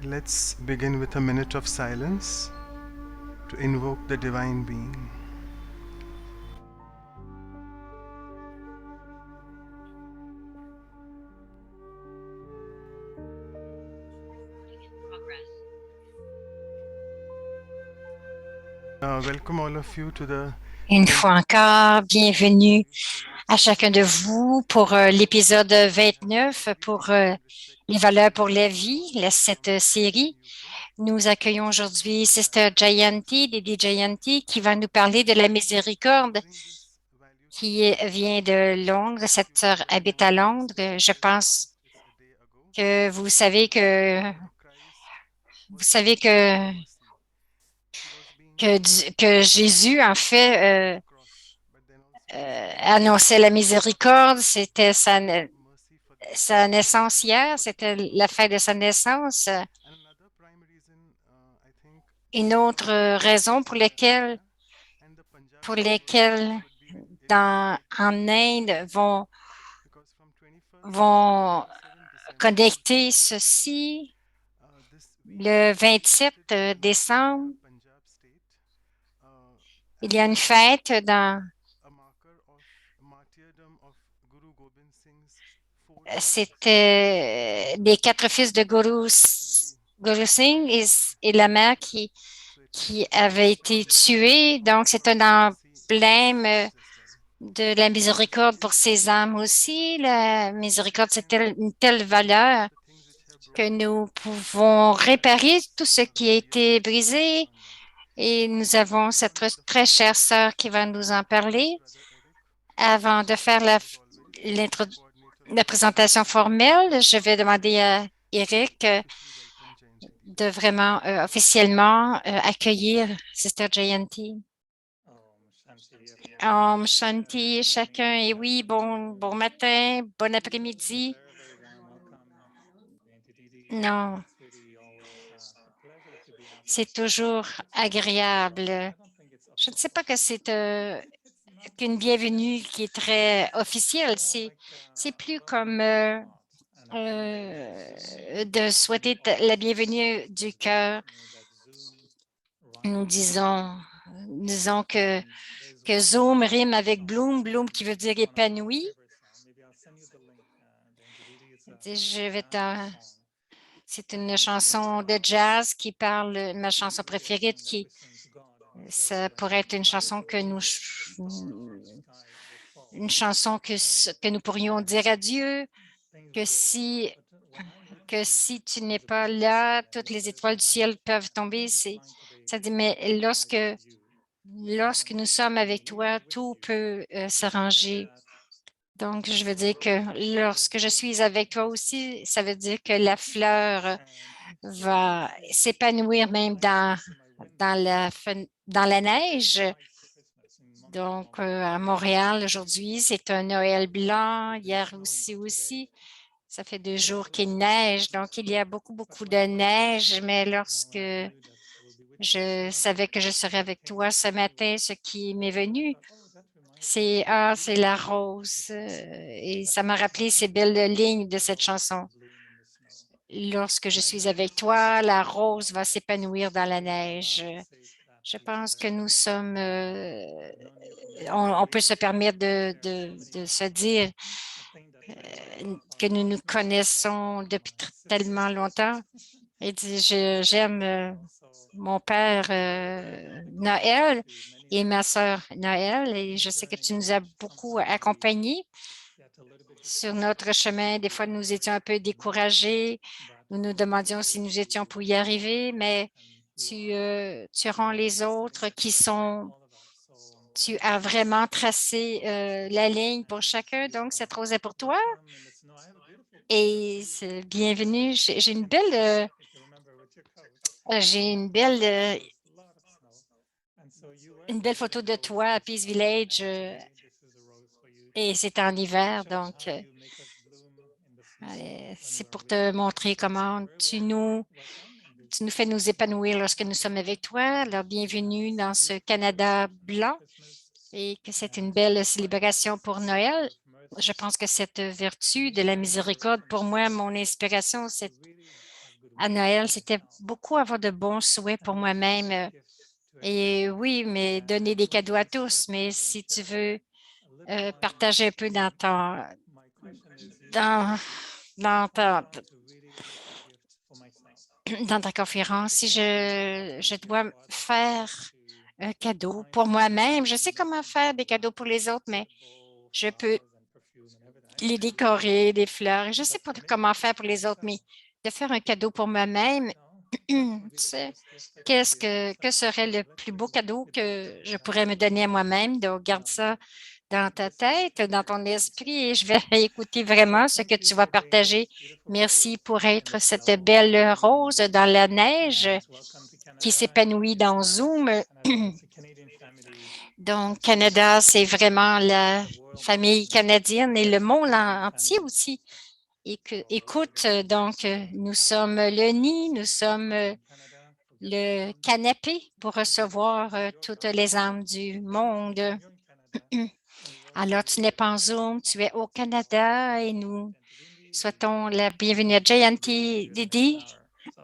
Let's begin with a minute of silence to invoke the Divine Being. Welcome all of you to the Une fois encore, bienvenue à chacun de vous pour l'épisode 29 pour les valeurs pour la vie, cette série. Nous accueillons aujourd'hui Sister Jayanti, Didi Jayanti, qui va nous parler de la miséricorde, qui vient de Londres. Cette sœur habite à Londres. Je pense que vous savez que Jésus, en fait, annonçait la miséricorde. C'était sa naissance hier, c'était la fête de sa naissance. Une autre raison pour lesquelles en Inde vont connecter ceci le 27 décembre. Il y a une fête c'était les 4 fils de Guru Singh et la mère qui avait été tuée. Donc, c'est un emblème de la miséricorde pour ces âmes aussi. La miséricorde, c'est une telle valeur que nous pouvons réparer tout ce qui a été brisé. Et nous avons cette très chère sœur qui va nous en parler. Avant de faire la présentation formelle, je vais demander à Eric de vraiment officiellement accueillir Sister Jayanti. Om Shanti, chacun, et oui, bon matin, bon après-midi. Non, c'est toujours agréable. Je ne sais pas que c'est qu'une bienvenue qui est très officielle. C'est plus comme de souhaiter la bienvenue du cœur. Nous disons que Zoom rime avec Bloom qui veut dire épanoui. C'est une chanson de jazz qui parle, ma chanson préférée, ça pourrait être une chanson que nous pourrions dire à Dieu, que si tu n'es pas là, toutes les étoiles du ciel peuvent tomber. Ça dit, mais lorsque nous sommes avec toi, tout peut s'arranger. Donc, je veux dire que lorsque je suis avec toi aussi, ça veut dire que la fleur va s'épanouir même dans la neige. Donc, à Montréal, aujourd'hui, c'est un Noël blanc. Hier aussi. Ça fait 2 jours qu'il neige. Donc, il y a beaucoup de neige. Mais lorsque je savais que je serais avec toi ce matin, ce qui m'est venu, c'est la rose. Et ça m'a rappelé ces belles lignes de cette chanson. Lorsque je suis avec toi, la rose va s'épanouir dans la neige. Je pense que nous sommes, on peut se permettre de se dire que nous nous connaissons depuis tellement longtemps. Et j'aime mon père Noël et ma sœur Noël, et je sais que tu nous as beaucoup accompagnés sur notre chemin. Des fois, nous étions un peu découragés. Nous nous demandions si nous étions pour y arriver, mais tu rends les autres tu as vraiment tracé la ligne pour chacun. Donc, cette rose est pour toi. Et bienvenue. J'ai une belle photo de toi à Peace Village et c'est en hiver, donc c'est pour te montrer comment tu nous fais nous épanouir lorsque nous sommes avec toi. Alors, bienvenue dans ce Canada blanc et que c'est une belle célébration pour Noël. Je pense que cette vertu de la miséricorde, pour moi, mon inspiration, à Noël, c'était beaucoup avoir de bons souhaits pour moi-même. Et oui, mais donner des cadeaux à tous. Mais si tu veux partager un peu dans, dans ta, dans ta conférence, si je dois faire un cadeau pour moi-même, je sais comment faire des cadeaux pour les autres, mais je peux les décorer, des fleurs. Je ne sais pas comment faire pour les autres, mais de faire un cadeau pour moi-même, tu sais, que serait le plus beau cadeau que je pourrais me donner à moi-même? Donc, garde ça dans ta tête, dans ton esprit, et je vais écouter vraiment ce que tu vas partager. Merci pour être cette belle rose dans la neige qui s'épanouit dans Zoom. Donc, Canada, c'est vraiment la famille canadienne et le monde entier aussi. Écoute, donc, nous sommes le nid, nous sommes le canapé pour recevoir toutes les âmes du monde. Alors, tu n'es pas en Zoom, tu es au Canada et nous souhaitons la bienvenue à Jayanti Didi.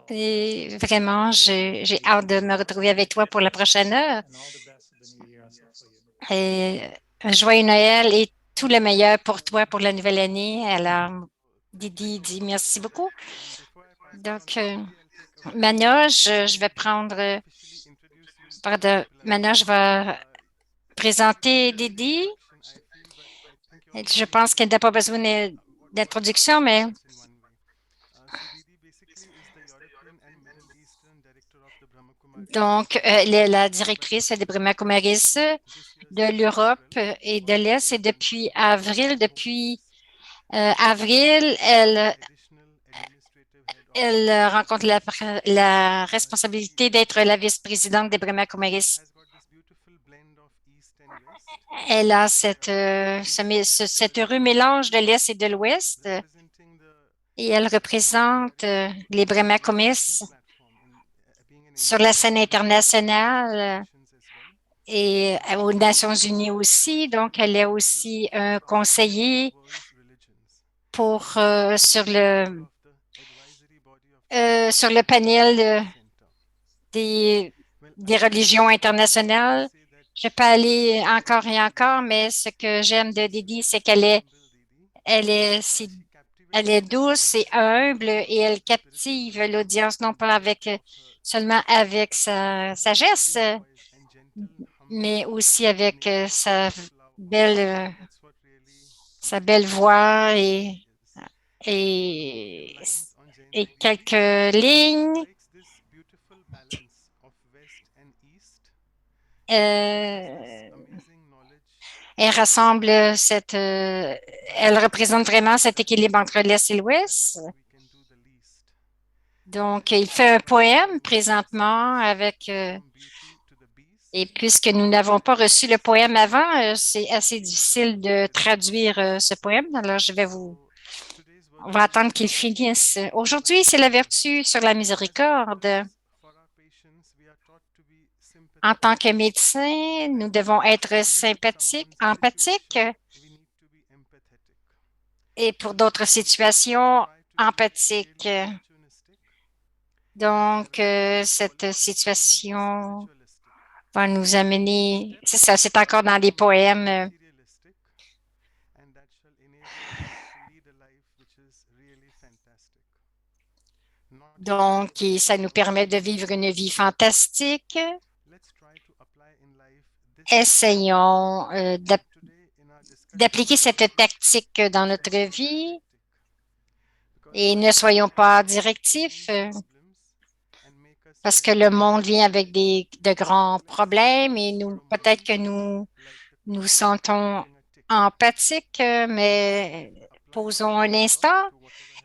Et vraiment, j'ai hâte de me retrouver avec toi pour la prochaine heure. Et un joyeux Noël et tout le meilleur pour toi pour la nouvelle année. Alors, Didi dit merci beaucoup. Donc, Manoj, je vais prendre, pardon, Manoj, je vais présenter Didi. Je pense qu'elle n'a pas besoin d'introduction, mais donc, elle est la directrice des Brahma Kumaris de l'Europe et de l'Est. Et depuis avril, elle rencontre la responsabilité d'être la vice-présidente des Brahma Kumaris. Elle a cet heureux mélange de l'Est et de l'Ouest et elle représente les Brahma Kumaris sur la scène internationale et aux Nations Unies aussi. Donc, elle est aussi un conseiller sur le panel des religions internationales. Je peux aller encore et encore, mais ce que j'aime de Didi, c'est elle est douce et humble et elle captive l'audience, non pas seulement avec sa sagesse, mais aussi avec belle, sa belle voix et, et quelques lignes. Euh, elle représente vraiment cet équilibre entre l'Est et l'Ouest. Donc, il fait un poème présentement et puisque nous n'avons pas reçu le poème avant, c'est assez difficile de traduire ce poème. Alors, on va attendre qu'il finisse. Aujourd'hui, c'est la vertu sur la miséricorde. En tant que médecin, nous devons être sympathiques, empathiques et pour d'autres situations, empathiques. Donc, cette situation va nous amener, c'est ça, c'est encore dans les poèmes. Donc, et ça nous permet de vivre une vie fantastique. Essayons d'appliquer cette tactique dans notre vie et ne soyons pas directifs parce que le monde vient avec de grands problèmes et peut-être que nous sentons empathiques, mais posons un instant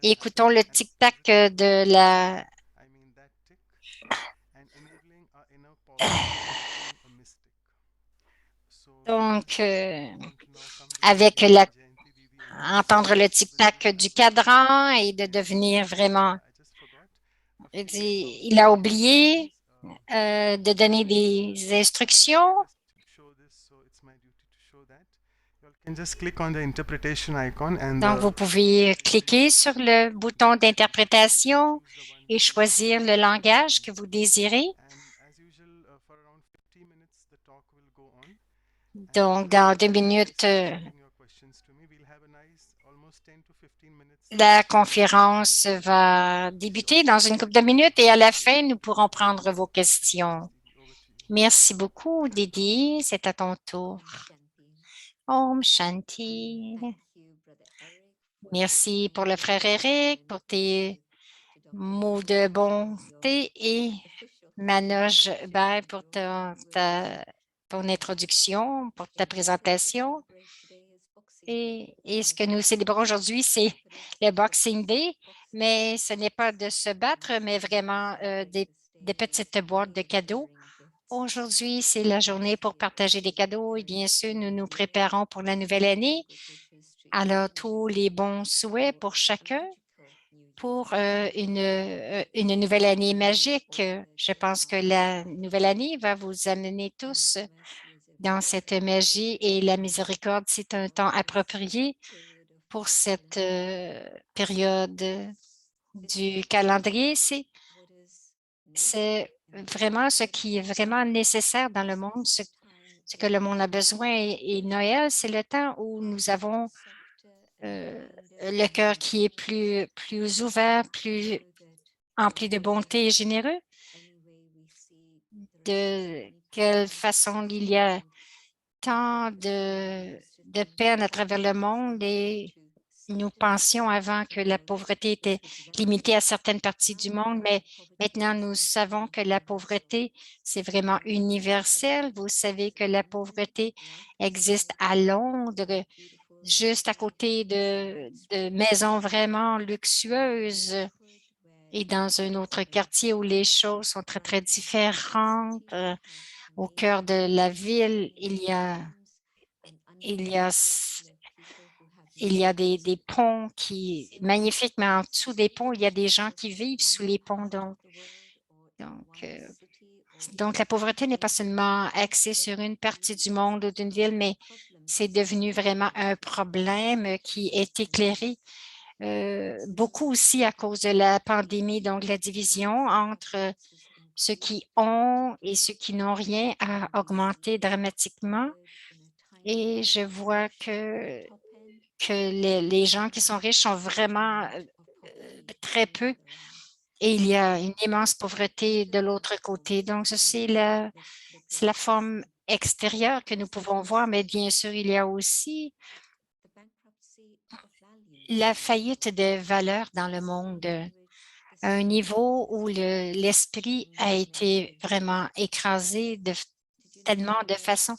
et écoutons le tic-tac donc, avec entendre le tic-tac du cadran et de devenir vraiment. Il a oublié de donner des instructions. You can just click on the interpretation icon and Donc, vous pouvez cliquer sur le bouton d'interprétation et choisir le langage que vous désirez. as usual, for around 50 minutes, the talk will go on. Donc, dans 2 minutes, Asking your questions to me, we'll have a nice almost 10 to 15 minutes. la conférence va débuter dans une couple de minutes et à la fin, nous pourrons prendre vos questions. Over to you. Merci beaucoup, Didi. C'est à ton tour. Om Shanti. Merci pour le frère Eric, pour tes mots de bonté et Manoj Bhai pour ton introduction, pour ta présentation. Et ce que nous célébrons aujourd'hui, c'est le Boxing Day, mais ce n'est pas de se battre, mais vraiment des petites boîtes de cadeaux. Aujourd'hui, c'est la journée pour partager des cadeaux et bien sûr, nous nous préparons pour la nouvelle année. Alors, tous les bons souhaits pour chacun pour une nouvelle année magique. Je pense que la nouvelle année va vous amener tous dans cette magie et la miséricorde, c'est un temps approprié pour cette période du calendrier. C'est vraiment ce qui est vraiment nécessaire dans le monde, ce que le monde a besoin. Et Noël, c'est le temps où nous avons le cœur qui est plus ouvert, plus empli de bonté et généreux. De quelle façon il y a tant de peine à travers le monde et nous pensions avant que la pauvreté était limitée à certaines parties du monde, mais maintenant nous savons que la pauvreté, c'est vraiment universel. Vous savez que la pauvreté existe à Londres, juste à côté de maisons vraiment luxueuses et dans un autre quartier où les choses sont très, très différentes. Au cœur de la ville, il y a des ponts magnifiques, mais en dessous des ponts, il y a des gens qui vivent sous les ponts. Donc, la pauvreté n'est pas seulement axée sur une partie du monde ou d'une ville, mais c'est devenu vraiment un problème qui est éclairé beaucoup aussi à cause de la pandémie. Donc, la division entre ceux qui ont et ceux qui n'ont rien a augmenté dramatiquement. Et je vois que les gens qui sont riches sont vraiment très peu et il y a une immense pauvreté de l'autre côté. Donc, c'est la forme extérieure que nous pouvons voir, mais bien sûr, il y a aussi la faillite de valeurs dans le monde, à un niveau où l'esprit a été vraiment écrasé tellement de façons.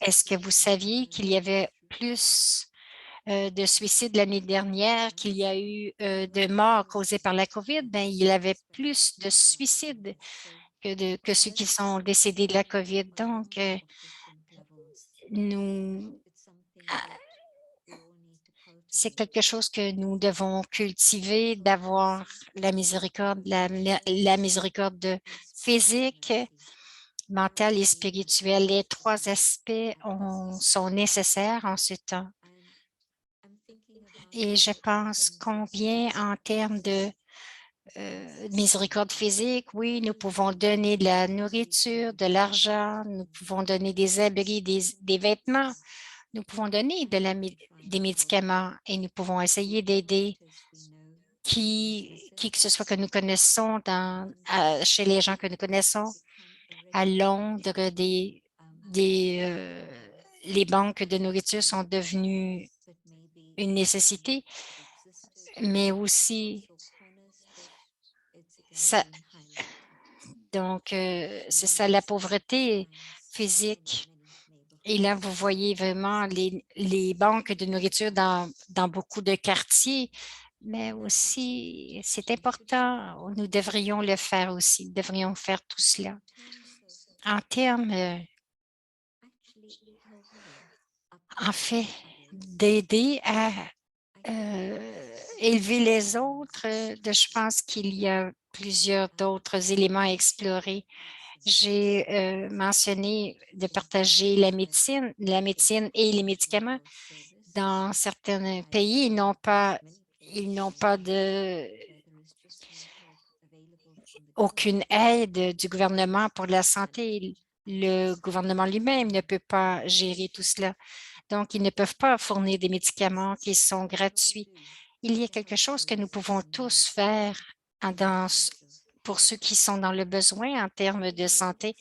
Est-ce que vous saviez qu'il y avait plus de suicides l'année dernière qu'il y a eu de morts causées par la COVID? Bien, il y avait plus de suicides que ceux qui sont décédés de la COVID. Donc, c'est quelque chose que nous devons cultiver, d'avoir la miséricorde, la miséricorde physique, mentale et spirituelle. Les 3 aspects sont nécessaires en ce temps. Et je pense combien en termes de miséricorde physique, oui, nous pouvons donner de la nourriture, de l'argent, nous pouvons donner des abris, des vêtements, nous pouvons donner des médicaments et nous pouvons essayer d'aider qui que ce soit que nous connaissons chez les gens que nous connaissons à Londres, les banques de nourriture sont devenues une nécessité, mais aussi c'est ça la pauvreté physique. Et là, vous voyez vraiment les banques de nourriture dans beaucoup de quartiers, mais aussi, c'est important, nous devrions le faire aussi, nous devrions faire tout cela. En termes, en fait, d'aider à élever les autres, je pense qu'il y a plusieurs d'autres éléments à explorer. J'ai mentionné de partager la médecine et les médicaments. Dans certains pays, ils n'ont pas aucune aide du gouvernement pour la santé. Le gouvernement lui-même ne peut pas gérer tout cela. Donc, ils ne peuvent pas fournir des médicaments qui sont gratuits. Il y a quelque chose que nous pouvons tous faire pour ceux qui sont dans le besoin en termes de santé.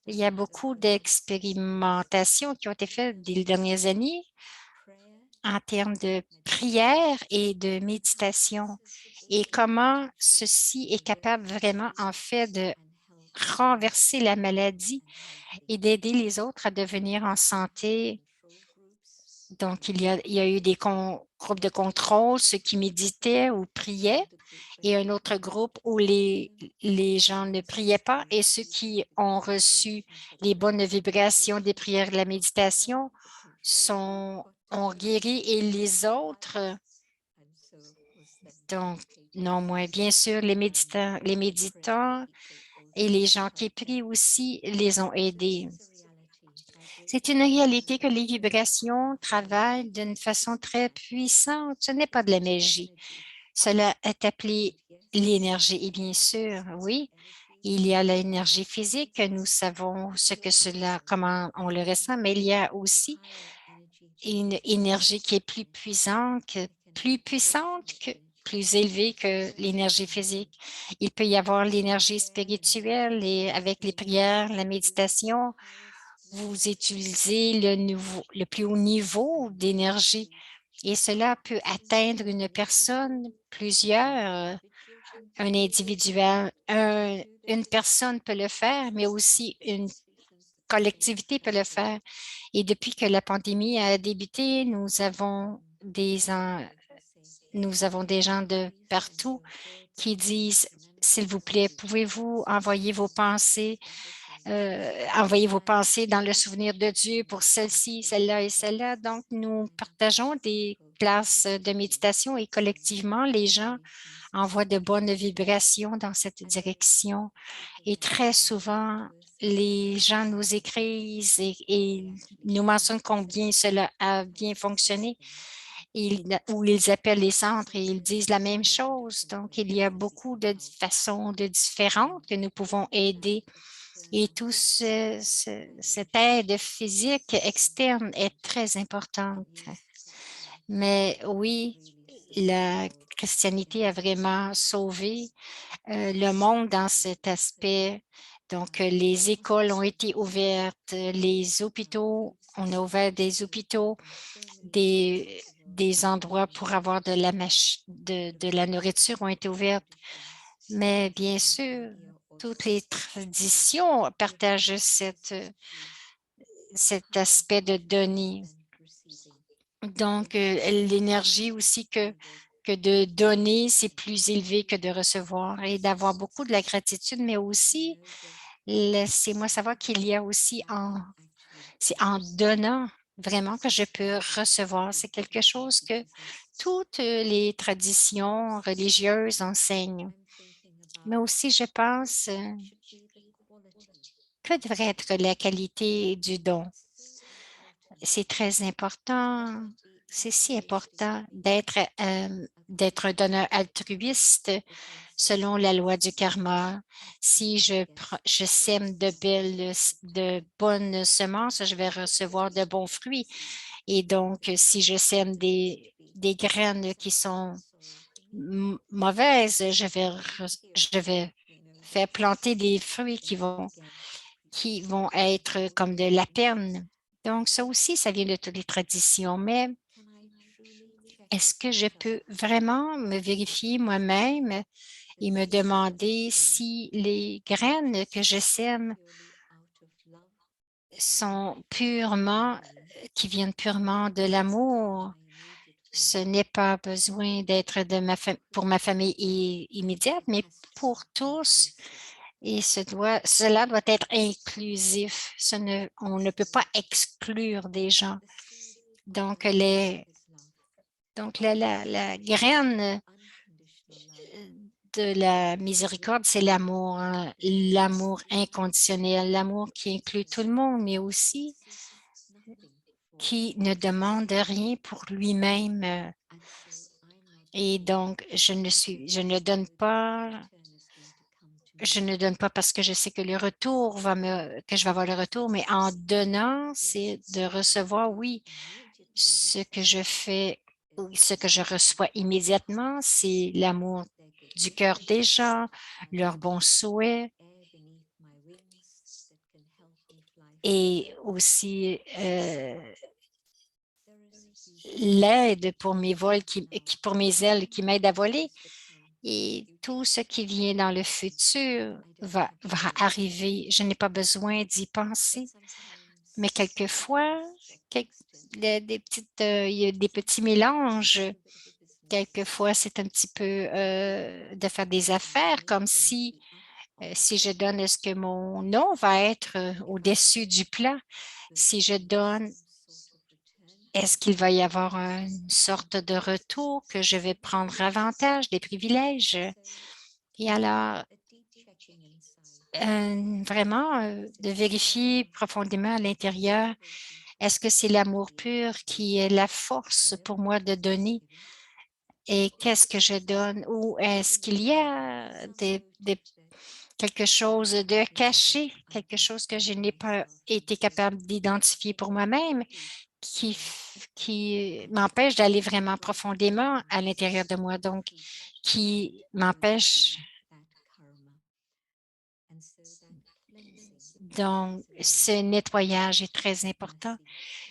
Il y a beaucoup d'expérimentations qui ont été faites les dernières années en termes de prière et de méditation et comment ceci est capable vraiment, en fait, de renverser la maladie et d'aider les autres à devenir en santé. Donc, il y a eu des groupes de contrôle, ceux qui méditaient ou priaient, et un autre groupe où les gens ne priaient pas, et ceux qui ont reçu les bonnes vibrations des prières de la méditation ont guéri, et les autres, donc, non moins. Bien sûr, les méditants et les gens qui prient aussi les ont aidés. C'est une réalité que les vibrations travaillent d'une façon très puissante. Ce n'est pas de la magie. Cela est appelé l'énergie. Et bien sûr, oui, il y a l'énergie physique. Nous savons comment on le ressent, mais il y a aussi une énergie qui est plus élevée que l'énergie physique. Il peut y avoir l'énergie spirituelle et avec les prières, la méditation, vous utilisez le plus haut niveau d'énergie et cela peut atteindre une personne, un individuel, une personne peut le faire, mais aussi une collectivité peut le faire. Et depuis que la pandémie a débuté, nous avons des gens de partout qui disent, s'il vous plaît, pouvez-vous envoyer vos pensées dans le souvenir de Dieu pour celle-ci, celle-là et celle-là. Donc, nous partageons des classes de méditation et collectivement, les gens envoient de bonnes vibrations dans cette direction. Et très souvent, les gens nous écrivent et nous mentionnent combien cela a bien fonctionné. Ou ils appellent les centres et ils disent la même chose. Donc, il y a beaucoup de façons différentes que nous pouvons aider. Et cette aide physique externe est très importante. Mais oui, la christianité a vraiment sauvé le monde dans cet aspect. Donc, les écoles ont été ouvertes, les hôpitaux, on a ouvert des hôpitaux, des endroits pour avoir de la nourriture ont été ouvertes. Mais bien sûr, toutes les traditions partagent cet aspect de donner. Donc, l'énergie aussi que de donner, c'est plus élevé que de recevoir et d'avoir beaucoup de la gratitude, mais aussi, laissez-moi savoir qu'il y a aussi c'est en donnant vraiment que je peux recevoir. C'est quelque chose que toutes les traditions religieuses enseignent. Mais aussi, je pense, que devrait être la qualité du don? C'est très important. C'est si important d'être un donneur altruiste selon la loi du karma. Si je sème de bonnes semences, je vais recevoir de bons fruits. Et donc, si je sème des graines qui sont mauvaises, je vais faire planter des fruits qui vont être comme de la peine. Donc, ça aussi, ça vient de toutes les traditions. Mais est-ce que je peux vraiment me vérifier moi-même et me demander si les graines que je sème sont qui viennent purement de l'amour? Ce n'est pas besoin d'être pour ma famille immédiate, mais pour tous. Et cela doit être inclusif. On ne peut pas exclure des gens. Donc, la graine de la miséricorde, c'est l'amour, hein, l'amour inconditionnel, l'amour qui inclut tout le monde, mais aussi qui ne demande rien pour lui-même. Et donc, je ne donne pas parce que je sais que que je vais avoir le retour, mais en donnant, c'est de recevoir, oui, ce que je fais, ou ce que je reçois immédiatement, c'est l'amour du cœur des gens, leurs bons souhaits et aussi l'aide pour mes vols, pour mes ailes qui m'aident à voler. Et tout ce qui vient dans le futur va arriver. Je n'ai pas besoin d'y penser. Mais quelquefois, il y a des petits mélanges. Quelquefois, c'est un petit peu de faire des affaires, comme si je donne, est-ce que mon nom va être au-dessus du plat? Si je donne, est-ce qu'il va y avoir une sorte de retour que je vais prendre avantage des privilèges? Et alors, vraiment, de vérifier profondément à l'intérieur, est-ce que c'est l'amour pur qui est la force pour moi de donner? Et qu'est-ce que je donne? Ou est-ce qu'il y a quelque chose de caché, quelque chose que je n'ai pas été capable d'identifier pour moi-même qui m'empêche d'aller vraiment profondément à l'intérieur de moi, donc qui m'empêche. Donc, ce nettoyage est très important.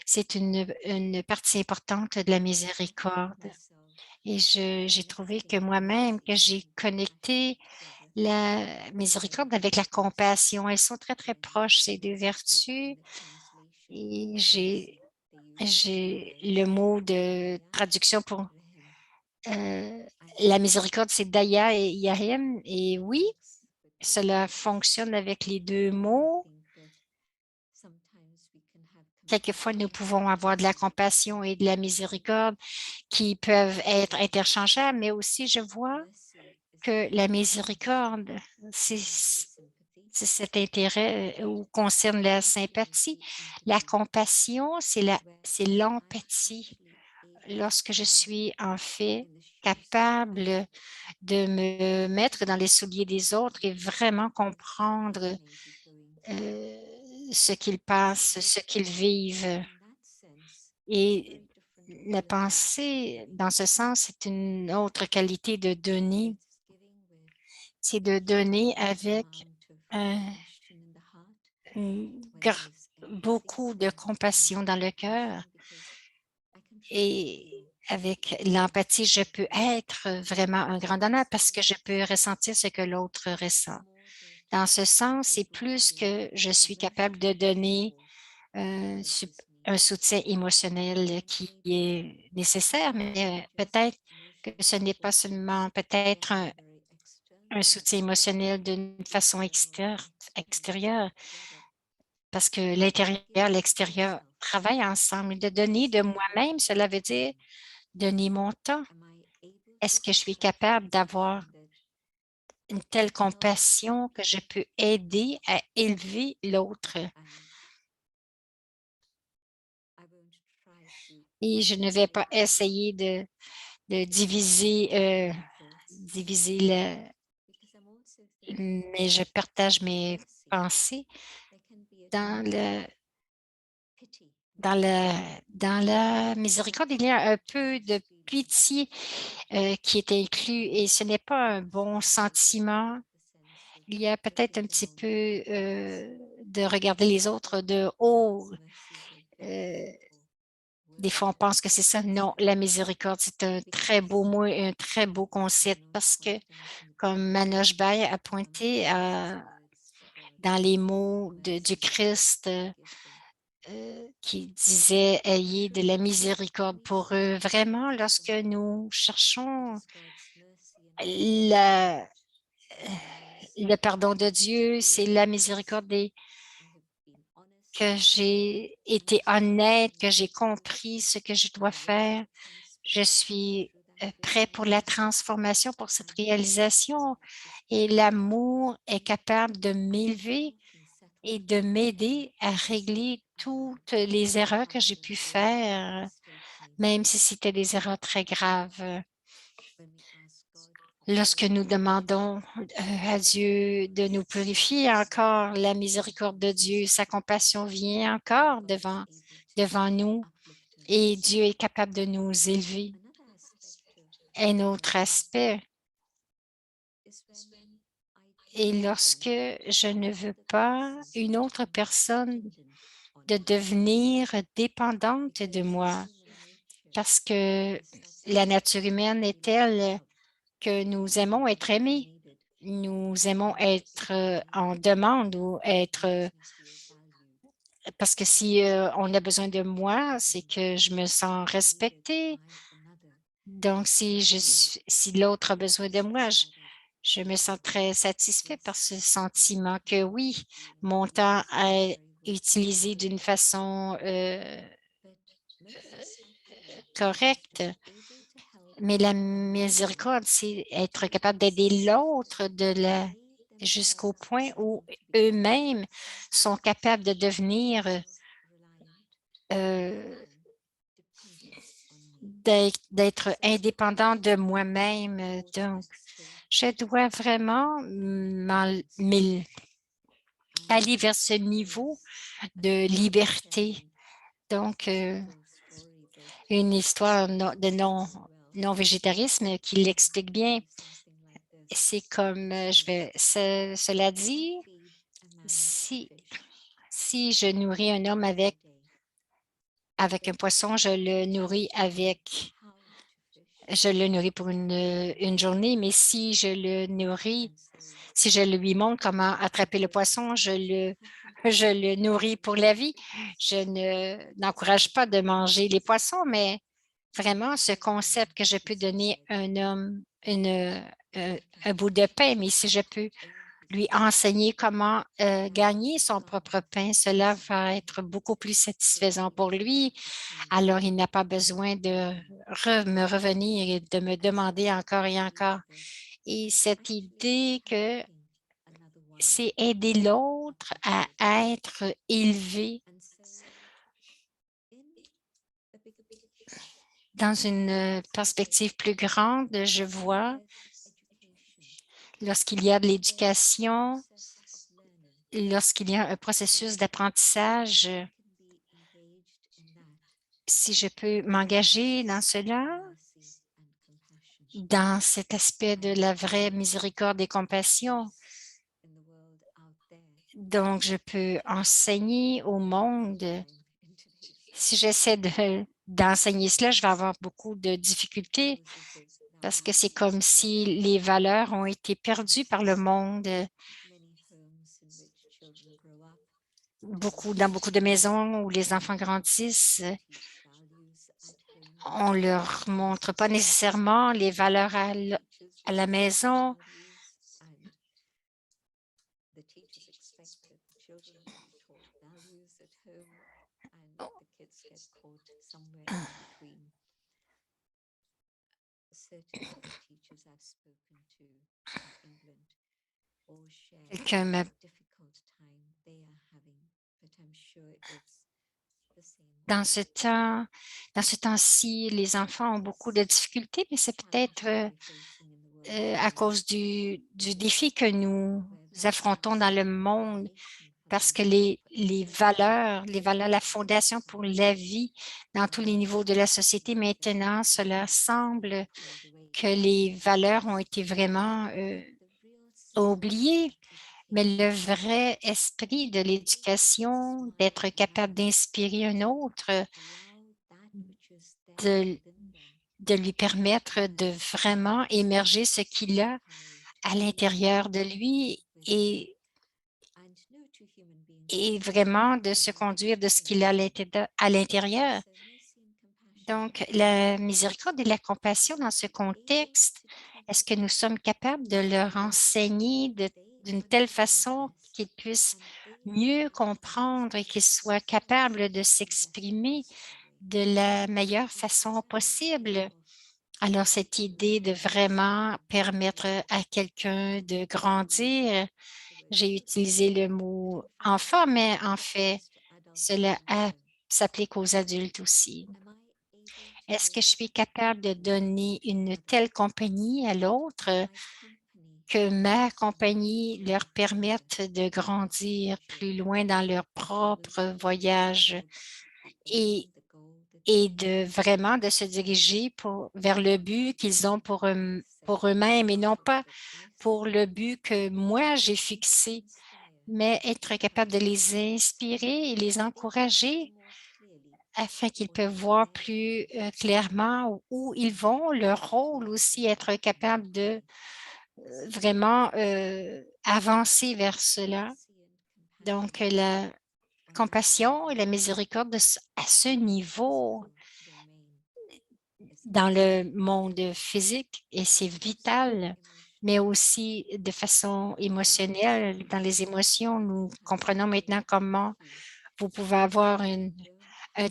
C'est une partie importante de la miséricorde. Et j'ai trouvé que moi-même, que j'ai connecté la miséricorde avec la compassion. Elles sont très, très proches, ces deux vertus. Et j'ai le mot de traduction pour euh, la miséricorde, c'est Daya et Yahim. Et oui, cela fonctionne avec les deux mots. Quelquefois, nous pouvons avoir de la compassion et de la miséricorde qui peuvent être interchangeables, mais aussi je vois que la miséricorde, c'est cet intérêt ou concerne la sympathie. La compassion, c'est l'empathie. Lorsque je suis en fait capable de me mettre dans les souliers des autres et vraiment comprendre euh, ce qu'ils passent, ce qu'ils vivent. Et la pensée, dans ce sens, c'est une autre qualité de donner. C'est de donner avec un- une beaucoup de compassion dans le cœur et avec l'empathie, je peux être vraiment un grand donneur parce que je peux ressentir ce que l'autre ressent. Dans ce sens, c'est plus que je suis capable de donner un soutien émotionnel qui est nécessaire, mais peut-être que ce n'est pas seulement peut-être un soutien émotionnel d'une façon extérieure, parce que l'intérieur et l'extérieur travaillent ensemble. De donner de moi-même, cela veut dire donner mon temps. Est-ce que je suis capable d'avoir une telle compassion que je peux aider à élever l'autre? Et je ne vais pas essayer de diviser mais je partage mes pensées dans dans la miséricorde. Il y a un peu de pitié qui est inclus et ce n'est pas un bon sentiment. Il y a peut-être un petit peu de regarder les autres de haut. Euh, des fois, on pense que c'est ça. Non, la miséricorde, c'est un très beau mot et un très beau concept parce que, comme Manoj Bhai a pointé dans les mots du Christ qui disait ayez de la miséricorde pour eux. Vraiment, lorsque nous cherchons la- le pardon de Dieu, c'est la miséricorde que j'ai été honnête, que j'ai compris ce que je dois faire. Je suis prêt pour la transformation, pour cette réalisation. Et l'amour est capable de m'élever et de m'aider à régler toutes les erreurs que j'ai pu faire, même si c'était des erreurs très graves. Lorsque nous demandons à Dieu de nous purifier encore, la miséricorde de Dieu, sa compassion vient encore devant nous et Dieu est capable de nous élever. Un autre aspect est lorsque je ne veux pas une autre personne de devenir dépendante de moi, parce que la nature humaine est telle que nous aimons être aimés. Nous aimons être en demande ou être parce que si on a besoin de moi, c'est que je me sens respectée. Donc, si l'autre a besoin de moi, je me sens très satisfait par ce sentiment que oui, mon temps est utilisé d'une façon correcte. Mais la miséricorde, c'est être capable d'aider l'autre jusqu'au point où eux-mêmes sont capables de devenir euh, d'être indépendant de moi-même. Donc, je dois vraiment aller vers ce niveau de liberté. Donc, une histoire de non-végétarisme qui l'explique bien. C'est comme, cela dit, si je nourris un homme avec un poisson, je le nourris pour une journée, mais si je lui montre comment attraper le poisson, je le nourris pour la vie. Je n'encourage pas de manger les poissons, mais vraiment ce concept que je peux donner à un homme un bout de pain, mais si je peux lui enseigner comment gagner son propre pain, cela va être beaucoup plus satisfaisant pour lui. Alors, il n'a pas besoin de me revenir et de me demander encore et encore. Et cette idée que c'est aider l'autre à être élevé dans une perspective plus grande, je vois lorsqu'il y a de l'éducation, lorsqu'il y a un processus d'apprentissage, si je peux m'engager dans cela, dans cet aspect de la vraie miséricorde et compassion. Donc, je peux enseigner au monde. Si j'essaie d'enseigner cela, je vais avoir beaucoup de difficultés parce que c'est comme si les valeurs ont été perdues par le monde. Dans beaucoup de maisons où les enfants grandissent, on ne leur montre pas nécessairement les valeurs à la maison. Quelqu'un m'a Dans ce temps-ci, les enfants ont beaucoup de difficultés, mais c'est peut-être à cause du défi que nous affrontons dans le monde, parce que les valeurs, la fondation pour la vie dans tous les niveaux de la société, maintenant, cela semble que les valeurs ont été vraiment oubliées. Mais le vrai esprit de l'éducation, d'être capable d'inspirer un autre, de, de lui permettre de vraiment émerger ce qu'il a à l'intérieur de lui et vraiment de se conduire de ce qu'il a à l'intérieur. Donc, la miséricorde et la compassion dans ce contexte, est-ce que nous sommes capables de leur enseigner d'une telle façon qu'ils puissent mieux comprendre et qu'ils soient capables de s'exprimer de la meilleure façon possible? Alors, cette idée de vraiment permettre à quelqu'un de grandir, j'ai utilisé le mot enfant, mais en fait, cela s'applique aux adultes aussi. Est-ce que je suis capable de donner une telle compagnie à l'autre que ma compagnie leur permette de grandir plus loin dans leur propre voyage et, et de vraiment de se diriger vers le but qu'ils ont pour eux-mêmes et non pas pour le but que moi j'ai fixé, mais être capable de les inspirer et les encourager afin qu'ils peuvent voir plus clairement où ils vont, leur rôle aussi, être capable de vraiment avancer vers cela. Donc, la compassion et la miséricorde à ce niveau dans le monde physique, et c'est vital, mais aussi de façon émotionnelle. Dans les émotions, nous comprenons maintenant comment vous pouvez avoir un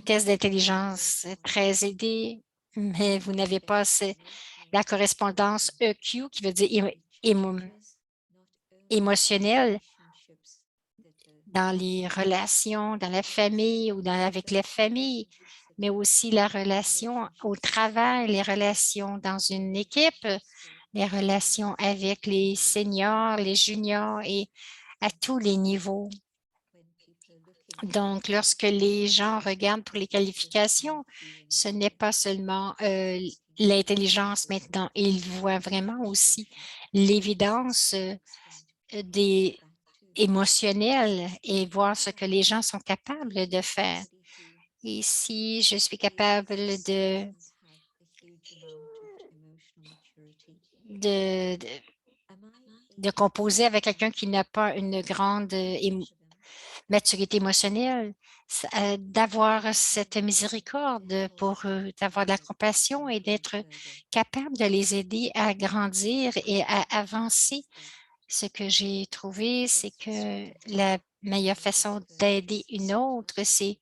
test d'intelligence très aidé, mais vous n'avez pas la correspondance EQ qui veut dire émotionnelle dans les relations, dans la famille ou avec la famille, mais aussi la relation au travail, les relations dans une équipe, les relations avec les seniors, les juniors et à tous les niveaux. Donc, lorsque les gens regardent pour les qualifications, ce n'est pas seulement l'intelligence maintenant, ils voient vraiment aussi l'évidence des émotionnels et voir ce que les gens sont capables de faire. Et si je suis capable de, de, de composer avec quelqu'un qui n'a pas une grande maturité émotionnelle, d'avoir cette miséricorde pour eux, d'avoir de la compassion et d'être capable de les aider à grandir et à avancer. Ce que j'ai trouvé, c'est que la meilleure façon d'aider une autre, c'est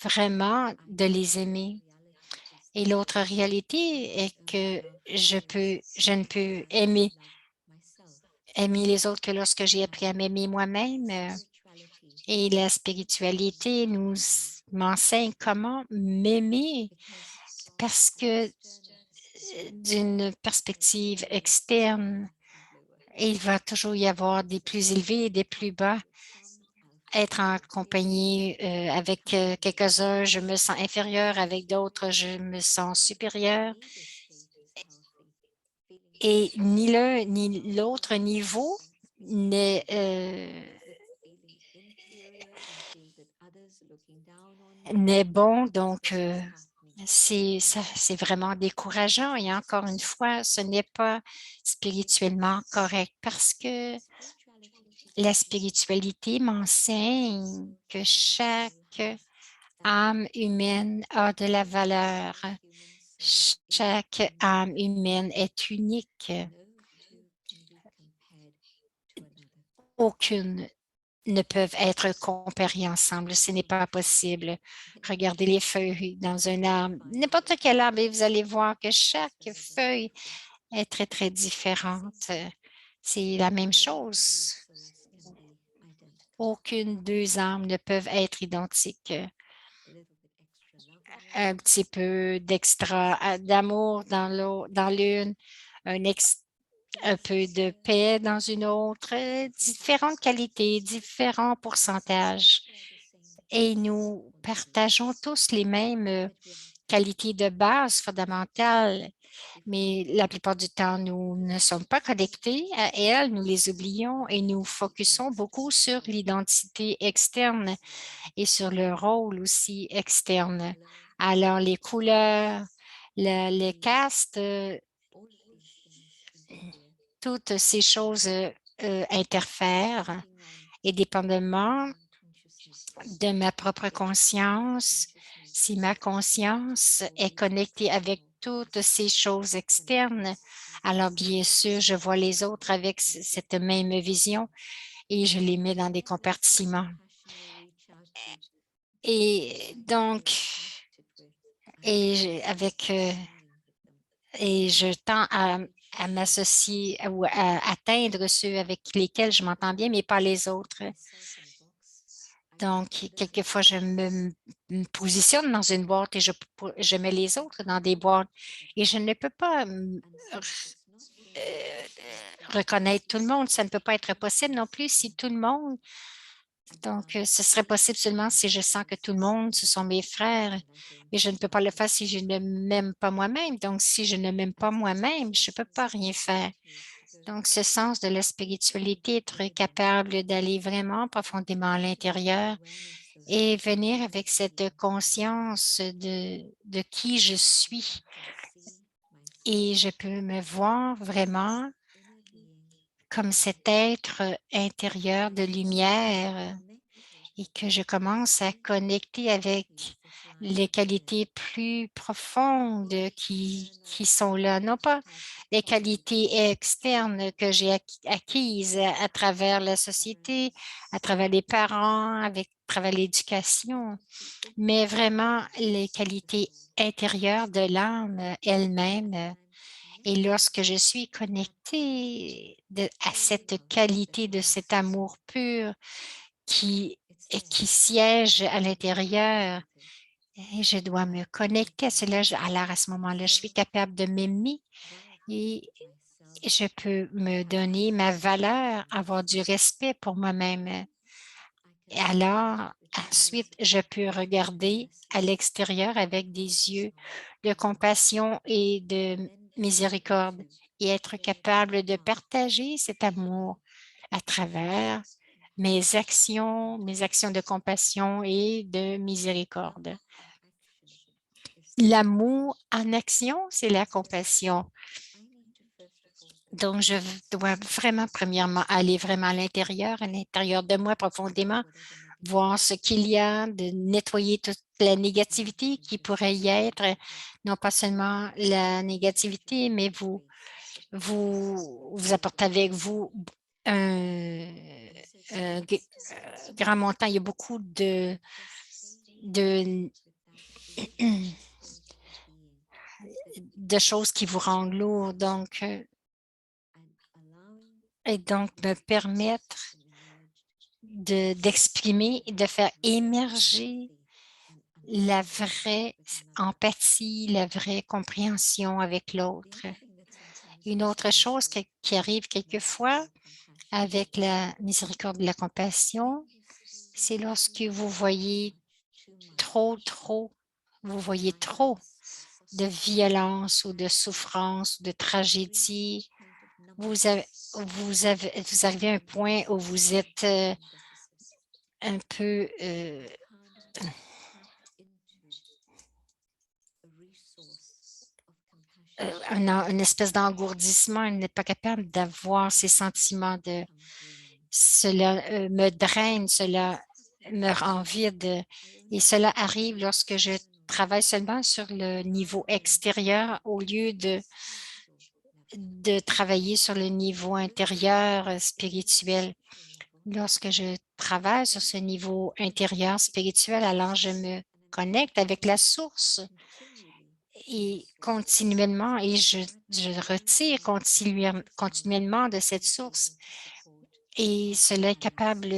vraiment de les aimer. Et l'autre réalité est que je ne peux aimer les autres que lorsque j'ai appris à m'aimer moi-même. Et la spiritualité nous m'enseigne comment m'aimer parce que d'une perspective externe, il va toujours y avoir des plus élevés et des plus bas. Être en compagnie avec quelques-uns, je me sens inférieure, avec d'autres, je me sens supérieure. Et ni l'un ni l'autre niveau n'est bon. Donc, c'est vraiment décourageant. Et encore une fois, ce n'est pas spirituellement correct parce que la spiritualité m'enseigne que chaque âme humaine a de la valeur. Chaque âme humaine est unique. Aucune ne peuvent être comparées ensemble. Ce n'est pas possible. Regardez les feuilles dans un arbre, n'importe quel arbre, et vous allez voir que chaque feuille est très, très différente. C'est la même chose. Aucune deux âmes ne peuvent être identiques. Un petit peu d'extra d'amour dans l'une, un peu de paix dans une autre, différentes qualités, différents pourcentages. Et nous partageons tous les mêmes qualités de base fondamentales, mais la plupart du temps, nous ne sommes pas connectés à elles, nous les oublions et nous focusons beaucoup sur l'identité externe et sur le rôle aussi externe. Alors, les couleurs, les castes, toutes ces choses interfèrent et dépendamment de ma propre conscience, si ma conscience est connectée avec toutes ces choses externes, alors bien sûr, je vois les autres avec cette même vision et je les mets dans des compartiments. Et donc, avec et je tends à m'associer ou à atteindre ceux avec lesquels je m'entends bien, mais pas les autres. Donc, quelquefois, je me positionne dans une boîte et je mets les autres dans des boîtes et je ne peux pas euh, reconnaître tout le monde. Ça ne peut pas être possible non plus si tout le monde. Donc, ce serait possible seulement si je sens que tout le monde, ce sont mes frères. Mais je ne peux pas le faire si je ne m'aime pas moi-même. Donc, si je ne m'aime pas moi-même, je ne peux pas rien faire. Donc, ce sens de la spiritualité, être capable d'aller vraiment profondément à l'intérieur et venir avec cette conscience de qui je suis. Et je peux me voir vraiment comme cet être intérieur de lumière et que je commence à connecter avec les qualités plus profondes qui sont là, non pas les qualités externes que j'ai acquises à travers la société, à travers les parents, à travers l'éducation, mais vraiment les qualités intérieures de l'âme elle-même. Et lorsque je suis connectée à cette qualité de cet amour pur qui, qui siège à l'intérieur, et je dois me connecter à cela. Alors, à ce moment-là, je suis capable de m'aimer et je peux me donner ma valeur, avoir du respect pour moi-même. Et alors, ensuite, je peux regarder à l'extérieur avec des yeux de compassion et de miséricorde et être capable de partager cet amour à travers mes actions de compassion et de miséricorde. L'amour en action, c'est la compassion. Donc, je dois vraiment, premièrement, aller vraiment à l'intérieur de moi profondément, voir ce qu'il y a, de nettoyer toute la négativité qui pourrait y être, non pas seulement la négativité, mais vous apportez avec vous un, grand montant. Il y a beaucoup de, de choses qui vous rendent lourd. Donc, et donc, me permettre d'exprimer et de faire émerger la vraie empathie, la vraie compréhension avec l'autre. Une autre chose qui arrive quelquefois avec la miséricorde et la compassion, c'est lorsque vous voyez trop de violence ou de souffrance, de tragédie. Vous arrivez à un point où vous êtes un peu une espèce d'engourdissement, elle n'est pas capable d'avoir ces sentiments de cela me draine, cela me rend vide et cela arrive lorsque je travaille seulement sur le niveau extérieur au lieu de travailler sur le niveau intérieur spirituel. Lorsque je travaille sur ce niveau intérieur spirituel, alors je me connecte avec la source et continuellement, et je retire continuellement de cette source. Et cela est capable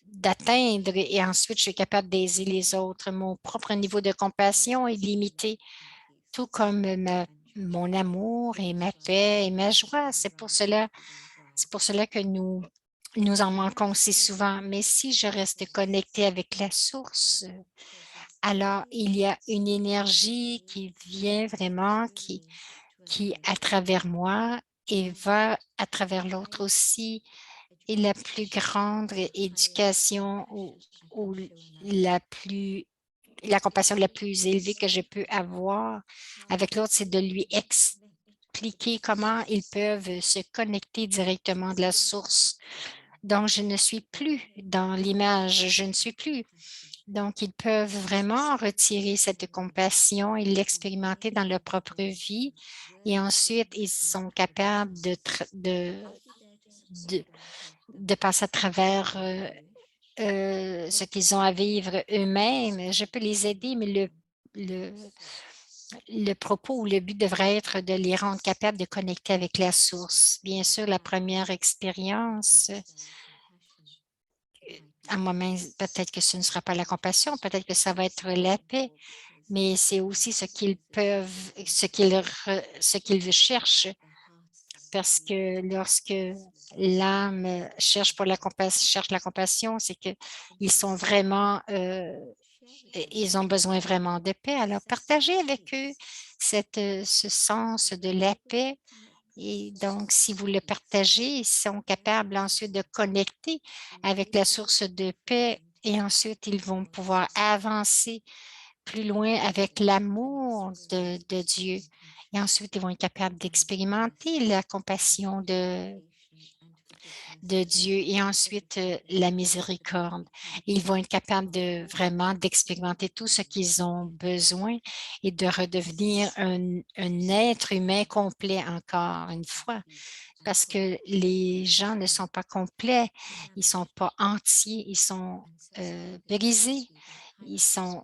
d'atteindre et ensuite je suis capable d'aider les autres. Mon propre niveau de compassion est limité, tout comme mon amour et ma paix et ma joie. C'est pour cela que nous en manquons si souvent. Mais si je reste connecté avec la source, alors il y a une énergie qui vient vraiment, qui à travers moi et va à travers l'autre aussi. Et la plus grande éducation ou la compassion la plus élevée que je peux avoir avec l'autre, c'est de lui expliquer comment ils peuvent se connecter directement de la source. Donc, je ne suis plus dans l'image, je ne suis plus. Donc, ils peuvent vraiment retirer cette compassion et l'expérimenter dans leur propre vie. Et ensuite, ils sont capables de, de passer à travers ce qu'ils ont à vivre eux-mêmes. Je peux les aider, mais le propos ou le but devrait être de les rendre capables de connecter avec la source. Bien sûr, la première expérience, à moi-même, peut-être que ce ne sera pas la compassion, peut-être que ça va être la paix, mais c'est aussi ce qu'ils peuvent, ce qu'ils cherchent, parce que lorsque l'âme cherche la compassion, c'est qu'ils sont vraiment, ils ont besoin vraiment de paix. Alors, partagez avec eux ce sens de la paix. Et donc, si vous le partagez, ils sont capables ensuite de connecter avec la source de paix et ensuite, ils vont pouvoir avancer plus loin avec l'amour de Dieu. Et ensuite, ils vont être capables d'expérimenter la compassion de Dieu et ensuite la miséricorde. Ils vont être capables de vraiment d'expérimenter tout ce qu'ils ont besoin et de redevenir un être humain complet encore une fois, parce que les gens ne sont pas complets, ils sont pas entiers, ils sont brisés, ils sont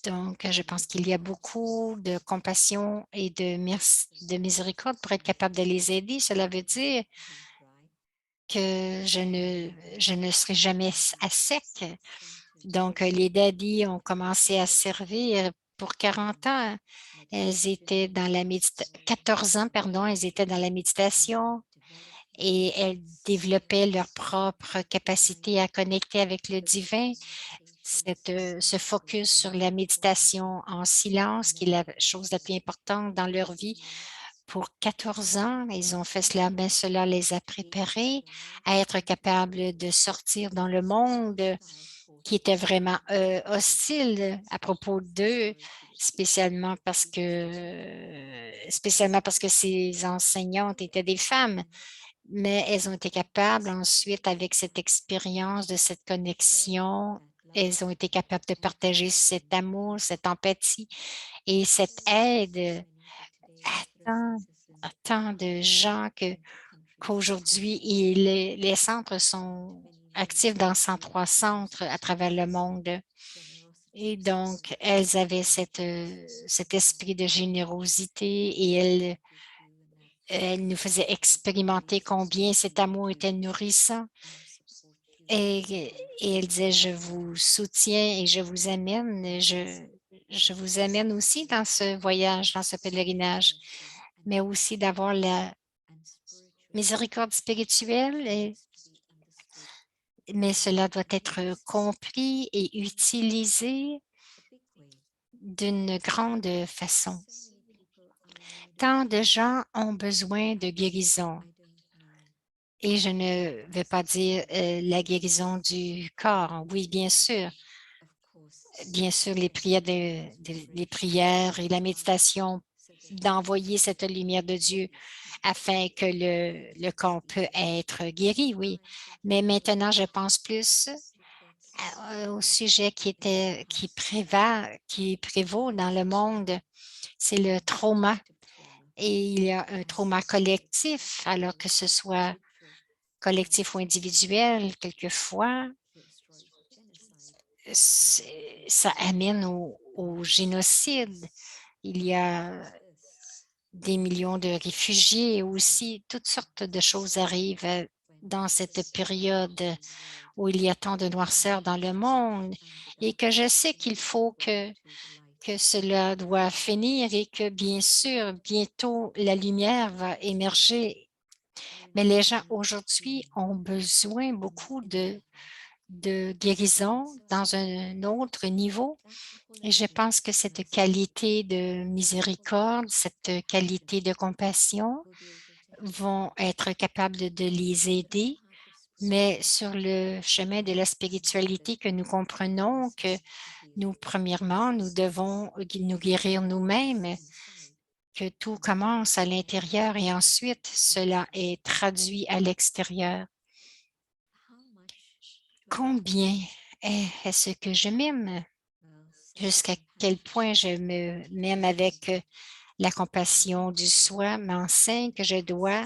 donc, je pense qu'il y a beaucoup de compassion et de miséricorde pour être capable de les aider. Cela veut dire que je ne serai jamais à sec. Donc, les daddies ont commencé à servir pour 40 ans. Elles étaient dans la 14 ans, pardon, elles étaient dans la méditation et elles développaient leur propre capacité à connecter avec le divin. Ce focus sur la méditation en silence, qui est la chose la plus importante dans leur vie, pour 14 ans, ils ont fait cela, mais cela les a préparés à être capables de sortir dans le monde qui était vraiment hostile à propos d'eux, spécialement parce que ces enseignantes étaient des femmes, mais elles ont été capables ensuite, avec cette expérience de cette connexion, elles ont été capables de partager cet amour, cette empathie et cette aide à tant de gens qu'aujourd'hui, les centres sont actifs dans 103 centres à travers le monde. Et donc, elles avaient cet esprit de générosité et elles nous faisaient expérimenter combien cet amour était nourrissant. Et elle disait, je vous soutiens et je vous amène. Je vous amène aussi dans ce voyage, dans ce pèlerinage, mais aussi d'avoir la miséricorde spirituelle, mais cela doit être compris et utilisé d'une grande façon. Tant de gens ont besoin de guérison. Et je ne veux pas dire la guérison du corps. Oui, bien sûr. Bien sûr, les prières et la méditation d'envoyer cette lumière de Dieu afin que le corps peut être guéri, oui. Mais maintenant, je pense plus au sujet qui prévaut dans le monde, c'est le trauma. Et il y a un trauma collectif, alors que ce soit collectif ou individuel, quelquefois, ça amène au génocide. Il y a des millions de réfugiés aussi. Toutes sortes de choses arrivent dans cette période où il y a tant de noirceur dans le monde et que je sais qu'il faut que cela doit finir et que bien sûr, bientôt, la lumière va émerger. Mais les gens aujourd'hui ont besoin beaucoup de guérison dans un autre niveau. Et je pense que cette qualité de miséricorde, cette qualité de compassion vont être capables de les aider, mais sur le chemin de la spiritualité que nous comprenons que nous, premièrement, nous devons nous guérir nous-mêmes, que tout commence à l'intérieur et ensuite cela est traduit à l'extérieur. Combien est-ce que je m'aime? Jusqu'à quel point je m'aime avec la compassion du soi m'enseigne que je dois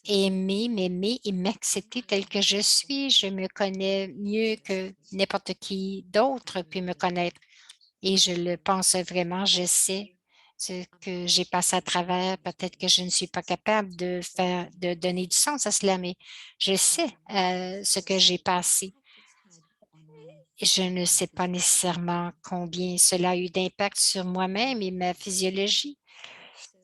aimer, m'aimer et m'accepter tel que je suis. Je me connais mieux que n'importe qui d'autre peut me connaître. et je le pense vraiment, je sais ce que j'ai passé à travers. Peut-être que je ne suis pas capable de donner du sens à cela, mais je sais ce que j'ai passé. Je ne sais pas nécessairement combien cela a eu d'impact sur moi-même et ma physiologie,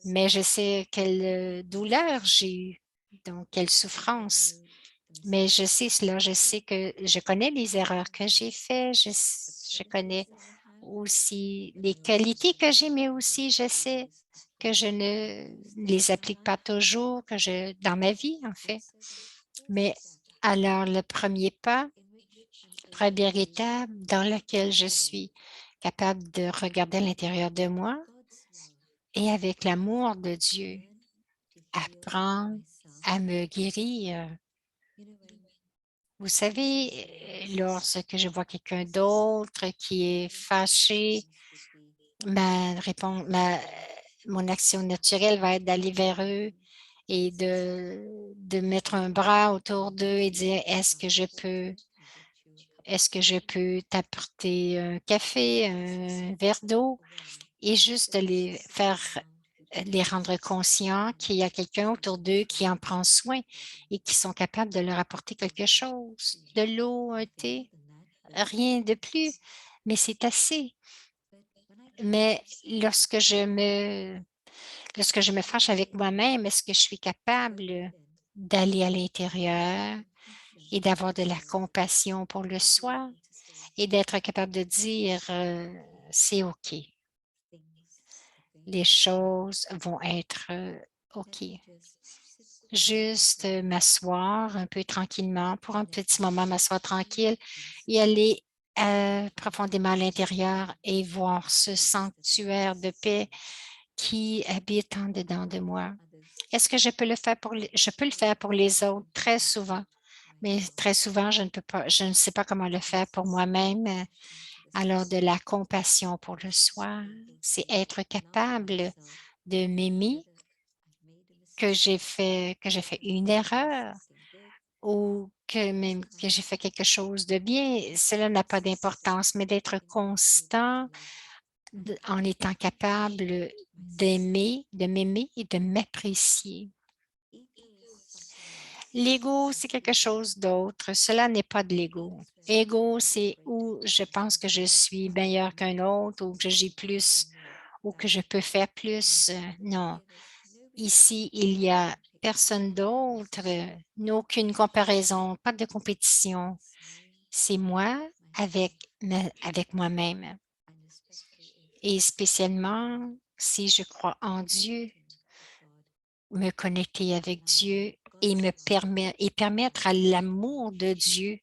mais je sais quelle douleur j'ai eue, donc quelle souffrance. Mais je sais cela, je sais que je connais les erreurs que j'ai faites, je connais aussi les qualités que j'ai, mais aussi je sais que je ne les applique pas toujours, dans ma vie, en fait. Mais alors, le premier pas, première étape dans laquelle je suis capable de regarder à l'intérieur de moi et avec l'amour de Dieu, apprendre à me guérir. Vous savez, lorsque je vois quelqu'un d'autre qui est fâché, mon action naturelle va être d'aller vers eux et de mettre un bras autour d'eux et dire, est-ce que je peux t'apporter un café, un verre d'eau? Et juste de les rendre conscients qu'il y a quelqu'un autour d'eux qui en prend soin et qui sont capables de leur apporter quelque chose, de l'eau, un thé, rien de plus, mais c'est assez. Mais lorsque je me fâche avec moi-même, est-ce que je suis capable d'aller à l'intérieur et d'avoir de la compassion pour le soi et d'être capable de dire, c'est OK. Les choses vont être OK. Juste m'asseoir un peu tranquillement, pour un petit moment, m'asseoir tranquille et aller profondément à l'intérieur et voir ce sanctuaire de paix qui habite en dedans de moi. Est-ce que je peux le faire je peux le faire pour les autres très souvent, mais très souvent, je ne sais pas comment le faire pour moi-même. Alors, de la compassion pour le soi, c'est être capable de m'aimer, que j'ai fait une erreur ou que même que j'ai fait quelque chose de bien, cela n'a pas d'importance, mais d'être constant en étant capable d'aimer, de m'aimer et de m'apprécier. L'ego, c'est quelque chose d'autre. Cela n'est pas de l'ego. Ego, c'est où je pense que je suis meilleur qu'un autre ou que j'ai plus ou que je peux faire plus. Non. Ici, il y a personne d'autre, aucune comparaison, pas de compétition. C'est moi avec moi-même. Et spécialement, si je crois en Dieu, me connecter avec Dieu et permettre à l'amour de Dieu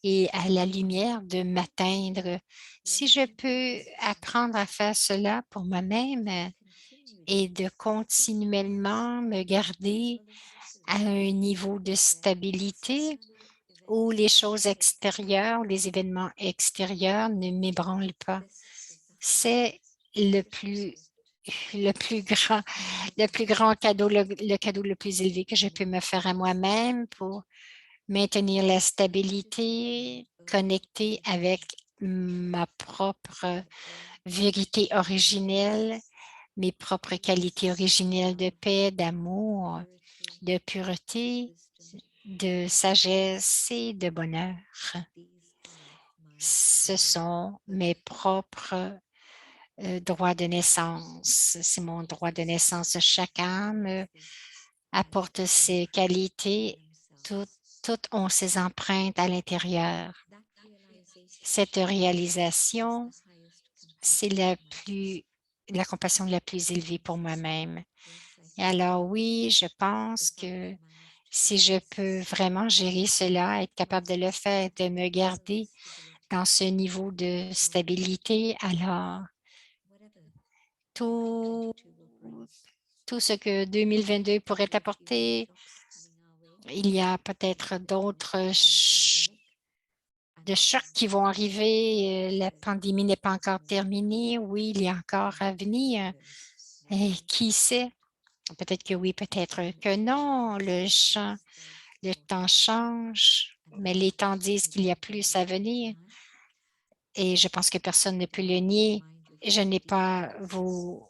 et à la lumière de m'atteindre. Si je peux apprendre à faire cela pour moi-même et de continuellement me garder à un niveau de stabilité où les choses extérieures, les événements extérieurs ne m'ébranlent pas. C'est le plus le plus grand le plus grand cadeau, le cadeau le plus élevé que je peux me faire à moi-même pour maintenir la stabilité, connecter avec ma propre vérité originelle, mes propres qualités originelles de paix, d'amour, de pureté, de sagesse et de bonheur. Ce sont mes propres droit de naissance. C'est mon droit de naissance. Chaque âme apporte ses qualités. Toutes ont ses empreintes à l'intérieur. Cette réalisation, c'est la compassion la plus élevée pour moi-même. Et alors oui, je pense que si je peux vraiment gérer cela, être capable de le faire, de me garder dans ce niveau de stabilité, alors tout tout ce que 2022 pourrait apporter. Il y a peut-être d'autres chocs qui vont arriver. La pandémie n'est pas encore terminée. Oui, il y a encore à venir. Et qui sait? Peut-être que oui, peut-être que non. Le temps change, mais les temps disent qu'il y a plus à venir. Et je pense que personne ne peut le nier. je n'ai pas vous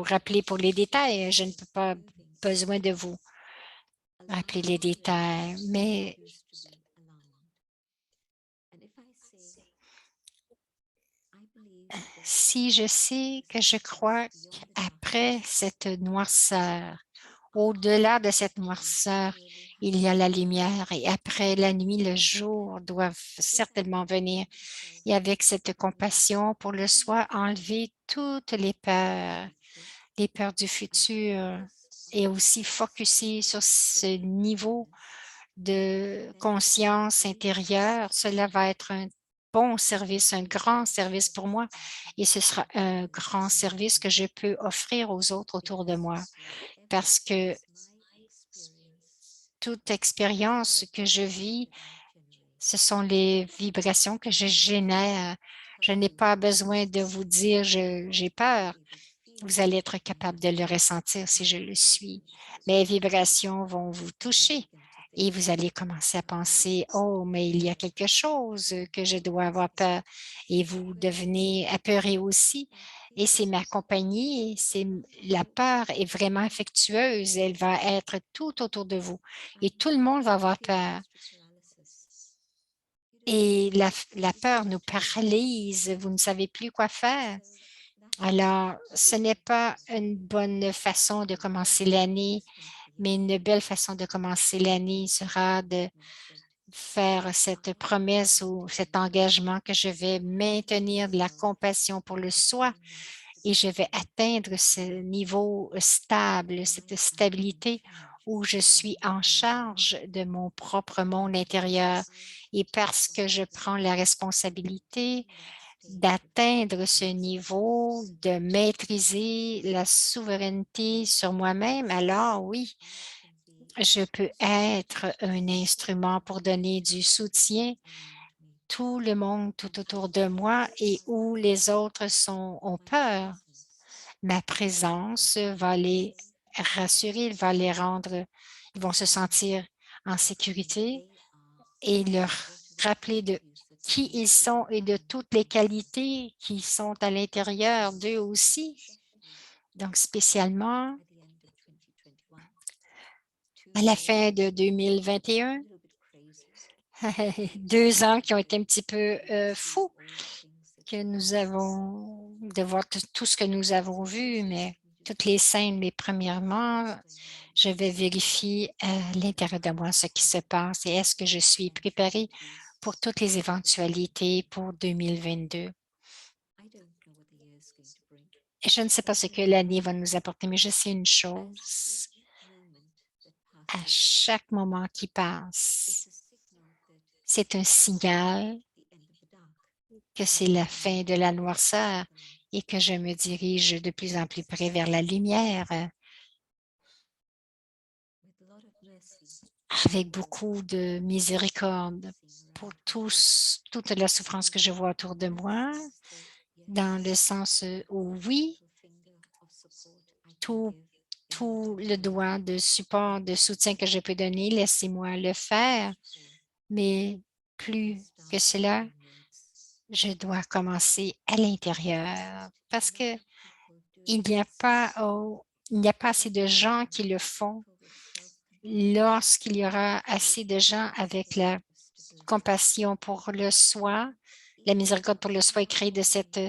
rappeler pour les détails. Je ne peux pas besoin de vous rappeler les détails, mais si je sais que je crois qu'après cette noirceur, au-delà de cette noirceur, il y a la lumière et après la nuit, le jour doivent certainement venir. Et avec cette compassion pour le soi, enlever toutes les peurs du futur et aussi focuser sur ce niveau de conscience intérieure. Cela va être un bon service, un grand service pour moi et ce sera un grand service que je peux offrir aux autres autour de moi parce que toute expérience que je vis, ce sont les vibrations que je génère. Je n'ai pas besoin de vous dire j'ai peur. Vous allez être capable de le ressentir si je le suis. Mes vibrations vont vous toucher et vous allez commencer à penser, oh, mais il y a quelque chose que je dois avoir peur et vous devenez apeuré aussi. Et c'est ma compagnie, la peur est vraiment affectueuse, elle va être tout autour de vous et tout le monde va avoir peur. Et la peur nous paralyse, vous ne savez plus quoi faire. Alors, ce n'est pas une bonne façon de commencer l'année, mais une belle façon de commencer l'année sera de faire cette promesse ou cet engagement que je vais maintenir de la compassion pour le soi et je vais atteindre ce niveau stable, cette stabilité où je suis en charge de mon propre monde intérieur. Et parce que je prends la responsabilité d'atteindre ce niveau, de maîtriser la souveraineté sur moi-même, alors oui, je peux être un instrument pour donner du soutien tout le monde tout autour de moi et où les autres ont peur. Ma présence va les rassurer, va les rendre, ils vont se sentir en sécurité et leur rappeler de qui ils sont et de toutes les qualités qui sont à l'intérieur d'eux aussi. Donc, spécialement à la fin de 2021, 2 ans qui ont été un petit peu fous, que nous avons, de voir tout ce que nous avons vu, mais toutes les scènes, mais premièrement, je vais vérifier à l'intérieur de moi ce qui se passe et est-ce que je suis préparée pour toutes les éventualités pour 2022. Et je ne sais pas ce que l'année va nous apporter, mais je sais une chose. À chaque moment qui passe, c'est un signal que c'est la fin de la noirceur et que je me dirige de plus en plus près vers la lumière avec beaucoup de miséricorde pour toute la souffrance que je vois autour de moi, dans le sens où oui, tout le doigt de support, de soutien que je peux donner, laissez-moi le faire. Mais plus que cela, je dois commencer à l'intérieur parce que il n'y a pas, il n'y a pas assez de gens qui le font. Lorsqu'il y aura assez de gens avec la compassion pour le soi, la miséricorde pour le soi et créer de cette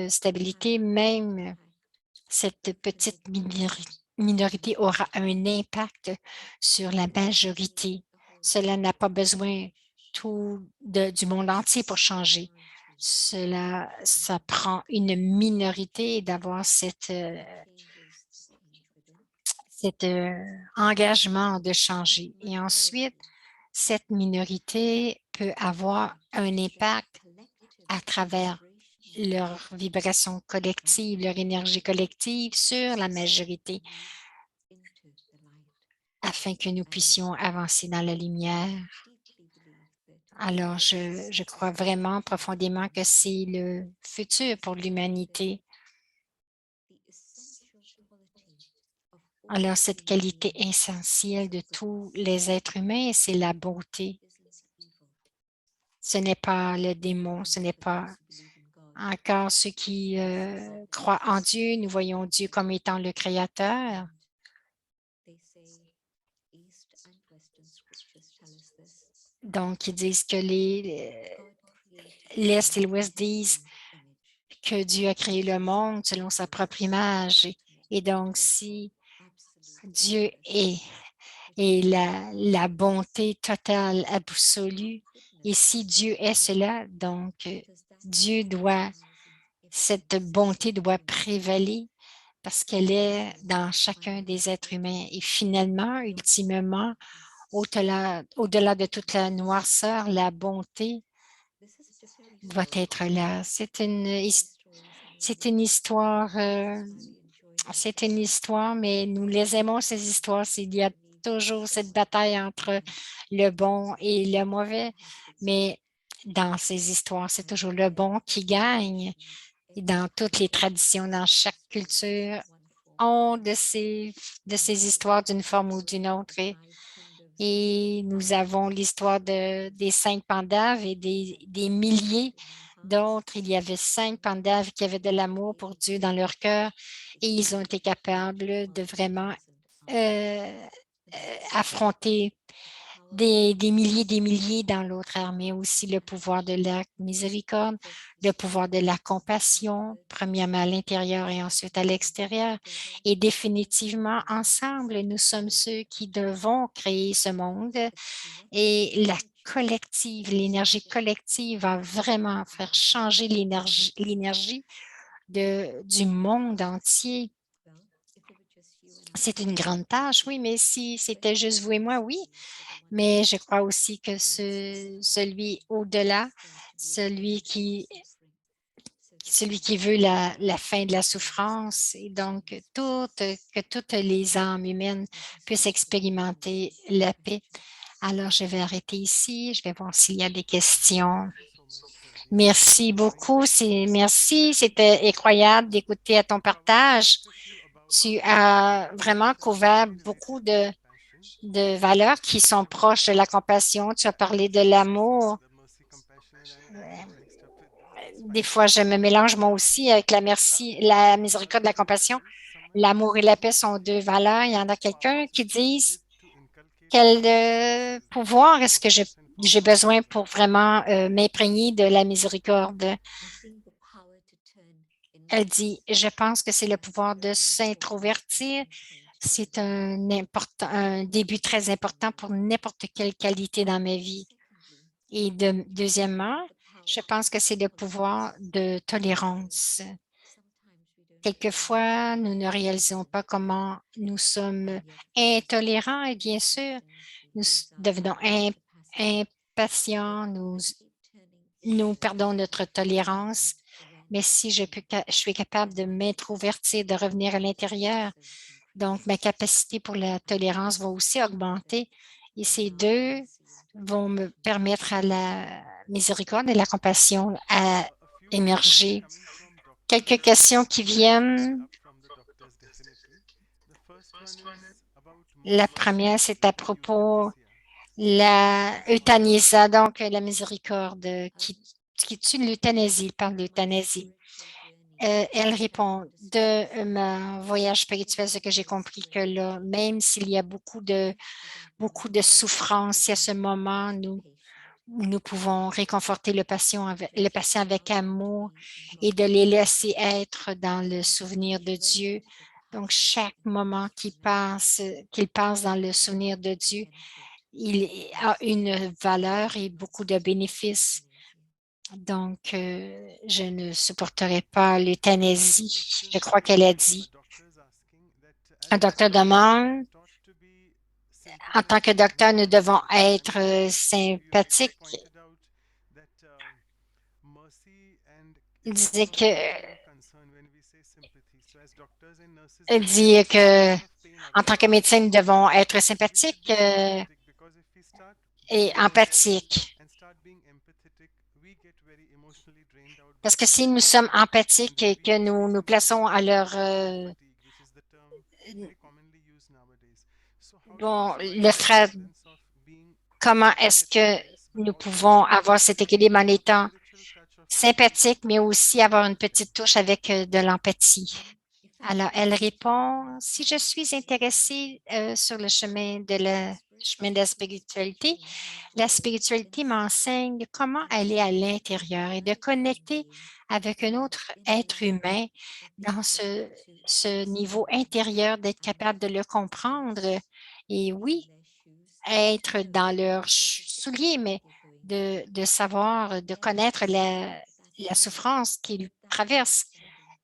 stabilité, même cette petite minorité aura un impact sur la majorité. Cela n'a pas besoin du monde entier pour changer. Ça prend une minorité d'avoir cet engagement de changer. Et ensuite, cette minorité peut avoir un impact à travers leur vibration collective, leur énergie collective sur la majorité afin que nous puissions avancer dans la lumière. Alors, je crois vraiment profondément que c'est le futur pour l'humanité. Alors, cette qualité essentielle de tous les êtres humains, c'est la beauté. Ce n'est pas le démon, ce n'est pas Encore ceux qui croient en Dieu, nous voyons Dieu comme étant le Créateur. Donc, ils disent que l'Est et l'Ouest disent que Dieu a créé le monde selon sa propre image. Et donc, si Dieu est la bonté totale, absolue, et si Dieu est cela, donc cette bonté doit prévaler parce qu'elle est dans chacun des êtres humains. Et finalement, ultimement, au-delà de toute la noirceur, la bonté doit être là. C'est une histoire, mais nous les aimons, ces histoires. Il y a toujours cette bataille entre le bon et le mauvais, mais dans ces histoires, c'est toujours le bon qui gagne. Et dans toutes les traditions, dans chaque culture, ont de ces histoires d'une forme ou d'une autre. Et nous avons l'histoire des 5 Pandaves et des milliers d'autres. Il y avait 5 Pandaves qui avaient de l'amour pour Dieu dans leur cœur et ils ont été capables de vraiment euh, affronter des milliers dans l'autre armée. Aussi le pouvoir de la miséricorde, le pouvoir de la compassion, premièrement à l'intérieur et ensuite à l'extérieur. Et définitivement, ensemble, nous sommes ceux qui devons créer ce monde et l'énergie collective va vraiment faire changer l'énergie du monde entier. C'est une grande tâche, oui, mais si c'était juste vous et moi, oui, mais je crois aussi que celui au-delà, celui qui, celui qui veut la fin de la souffrance et donc que toutes les âmes humaines puissent expérimenter la paix. Alors, je vais arrêter ici. Je vais voir s'il y a des questions. Merci beaucoup. Merci. C'était incroyable d'écouter à ton partage. Tu as vraiment couvert beaucoup de valeurs qui sont proches de la compassion. Tu as parlé de l'amour. Des fois, je me mélange moi aussi avec la miséricorde, la compassion. L'amour et la paix sont deux valeurs. Il y en a quelqu'un qui disent quel pouvoir est-ce que j'ai besoin pour vraiment m'imprégner de la miséricorde? Elle dit, je pense que c'est le pouvoir de s'introvertir. C'est un début très important pour n'importe quelle qualité dans ma vie. Et deuxièmement, je pense que c'est le pouvoir de tolérance. Quelquefois, nous ne réalisons pas comment nous sommes intolérants et bien sûr, nous devenons impatients, nous perdons notre tolérance. Mais si je suis capable de m'introvertir, de revenir à l'intérieur, donc ma capacité pour la tolérance va aussi augmenter et ces deux vont me permettre à la miséricorde et la compassion à émerger. Quelques questions qui viennent. La première, c'est à propos la euthanasie, donc la miséricorde qui tue l'euthanasie, il parle d'euthanasie. Elle répond de mon voyage spirituel, ce que j'ai compris que là, même s'il y a beaucoup de souffrance, à ce moment, nous pouvons réconforter le patient avec amour et de les laisser être dans le souvenir de Dieu. Donc, chaque moment qu'il passe dans le souvenir de Dieu, il a une valeur et beaucoup de bénéfices. Donc, je ne supporterai pas l'euthanasie. Je crois qu'elle a dit. Un docteur demande, en tant que docteur, nous devons être sympathiques. Il disait il dit que en tant que médecin, nous devons être sympathiques et empathiques. Parce que si nous sommes empathiques et que nous nous plaçons à leur bon, le frère, comment est-ce que nous pouvons avoir cet équilibre en étant sympathique, mais aussi avoir une petite touche avec de l'empathie. Alors, elle répond, si je suis intéressée sur le chemin de la spiritualité m'enseigne comment aller à l'intérieur et de connecter avec un autre être humain dans ce niveau intérieur, d'être capable de le comprendre. Et oui, être dans leurs souliers, mais de savoir, de connaître la souffrance qu'ils traversent,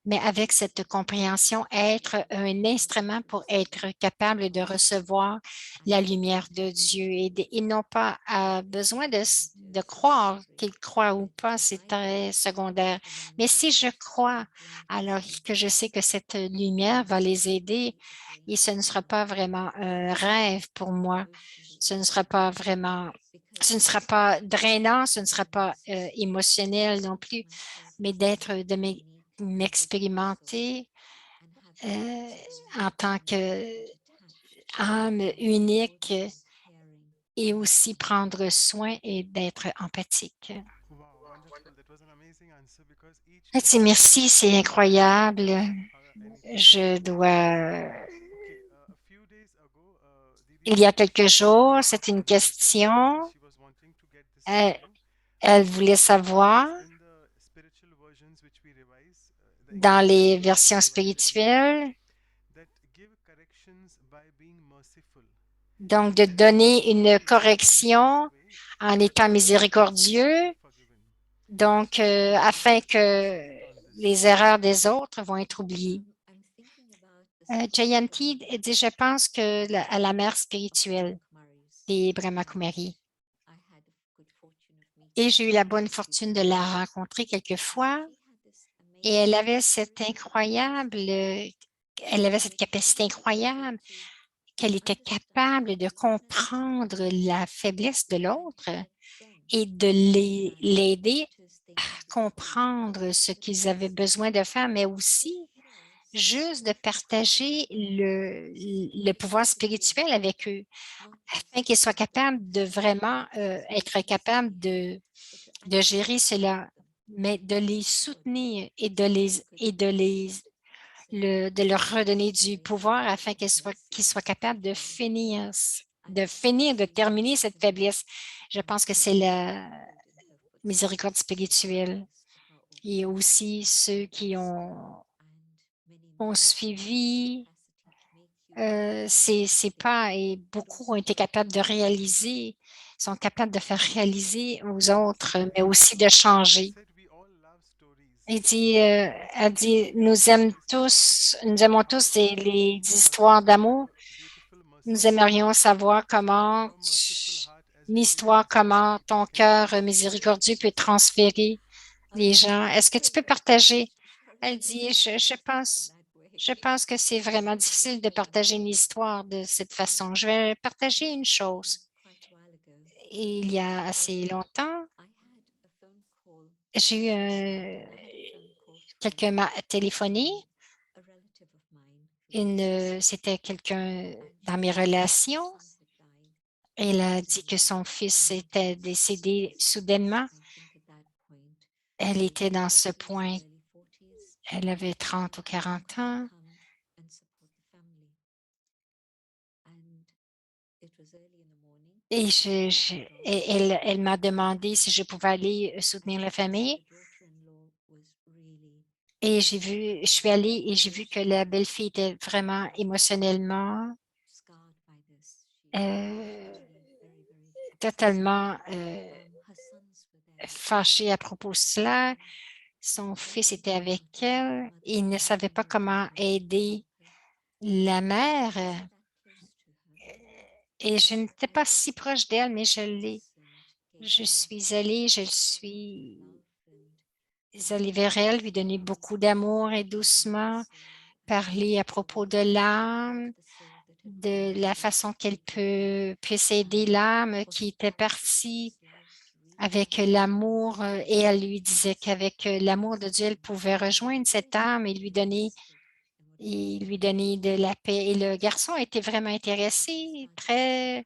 mais avec cette compréhension, être un instrument pour être capable de recevoir la lumière de Dieu et ils n'ont pas besoin de croire qu'ils croient ou pas, c'est très secondaire. Mais si je crois, alors que je sais que cette lumière va les aider et ce ne sera pas vraiment un rêve pour moi, ce ne sera pas vraiment, ce ne sera pas drainant, ce ne sera pas émotionnel non plus, mais de m'expérimenter euh, en tant qu'âme unique et aussi prendre soin et d'être empathique. Wow, wonderful. That was an amazing answer because each Merci, question merci, c'est incroyable. anything. Je dois. Okay, a few days ago, Didi Il y a was quelques jours, c'est une spiritual. question. She was wanting to get this Elle, comment. elle voulait savoir Because in the spiritual versions which we revise, the dans English les versions which we versions revise regularly, spirituelles, that give corrections by being merciful. donc de That if donner une we behave in this correction way, en that étant our mistakes will miséricordieux. be forgiven. Donc, afin que les erreurs des autres vont être oubliées. Jayanti dit, je pense à la mère spirituelle des Brahma Kumari. Et j'ai eu la bonne fortune de la rencontrer quelques fois. Et elle avait cette capacité incroyable qu'elle était capable de comprendre la faiblesse de l'autre et de l'aider à comprendre ce qu'ils avaient besoin de faire, mais aussi juste de partager le pouvoir spirituel avec eux afin qu'ils soient capables de vraiment être capables de gérer cela, mais de les soutenir et de leur redonner du pouvoir afin qu'ils soient capables de terminer cette faiblesse. Je pense que c'est la miséricorde spirituelle. Et aussi ceux qui ont suivi ces pas et beaucoup ont été capables de réaliser, sont capables de faire réaliser aux autres, mais aussi de She changer. said we all love stories. Elle dit, nous aimons tous les histoires d'amour. Beautiful, Nous merciful heart. aimerions savoir Your merciful heart as une well. histoire, comment ton cœur miséricordieux peut transférer les gens. Est-ce que tu peux partager? Elle dit, je pense que c'est vraiment difficile de partager une histoire de cette façon. Je vais partager une chose. Il y a assez longtemps, j'ai eu quelqu'un m'a téléphoné. C'était quelqu'un dans mes relations. Elle a dit que son fils était décédé soudainement. Elle était dans ce point. Elle avait 30 ou 40 ans. Et elle m'a demandé si je pouvais aller soutenir la famille. Et je suis allée et j'ai vu que la belle-fille était vraiment émotionnellement euh, totalement fâchée à propos de cela. Son fils était avec elle. Il ne savait pas comment aider la mère. Et je n'étais pas si proche d'elle, mais je suis allée vers elle, lui donner beaucoup d'amour et doucement parler à propos de l'âme, de la façon qu'elle puisse aider l'âme qui était partie avec l'amour. Et elle lui disait qu'avec l'amour de Dieu, elle pouvait rejoindre cette âme et lui donner de la paix. Et le garçon était vraiment intéressé, très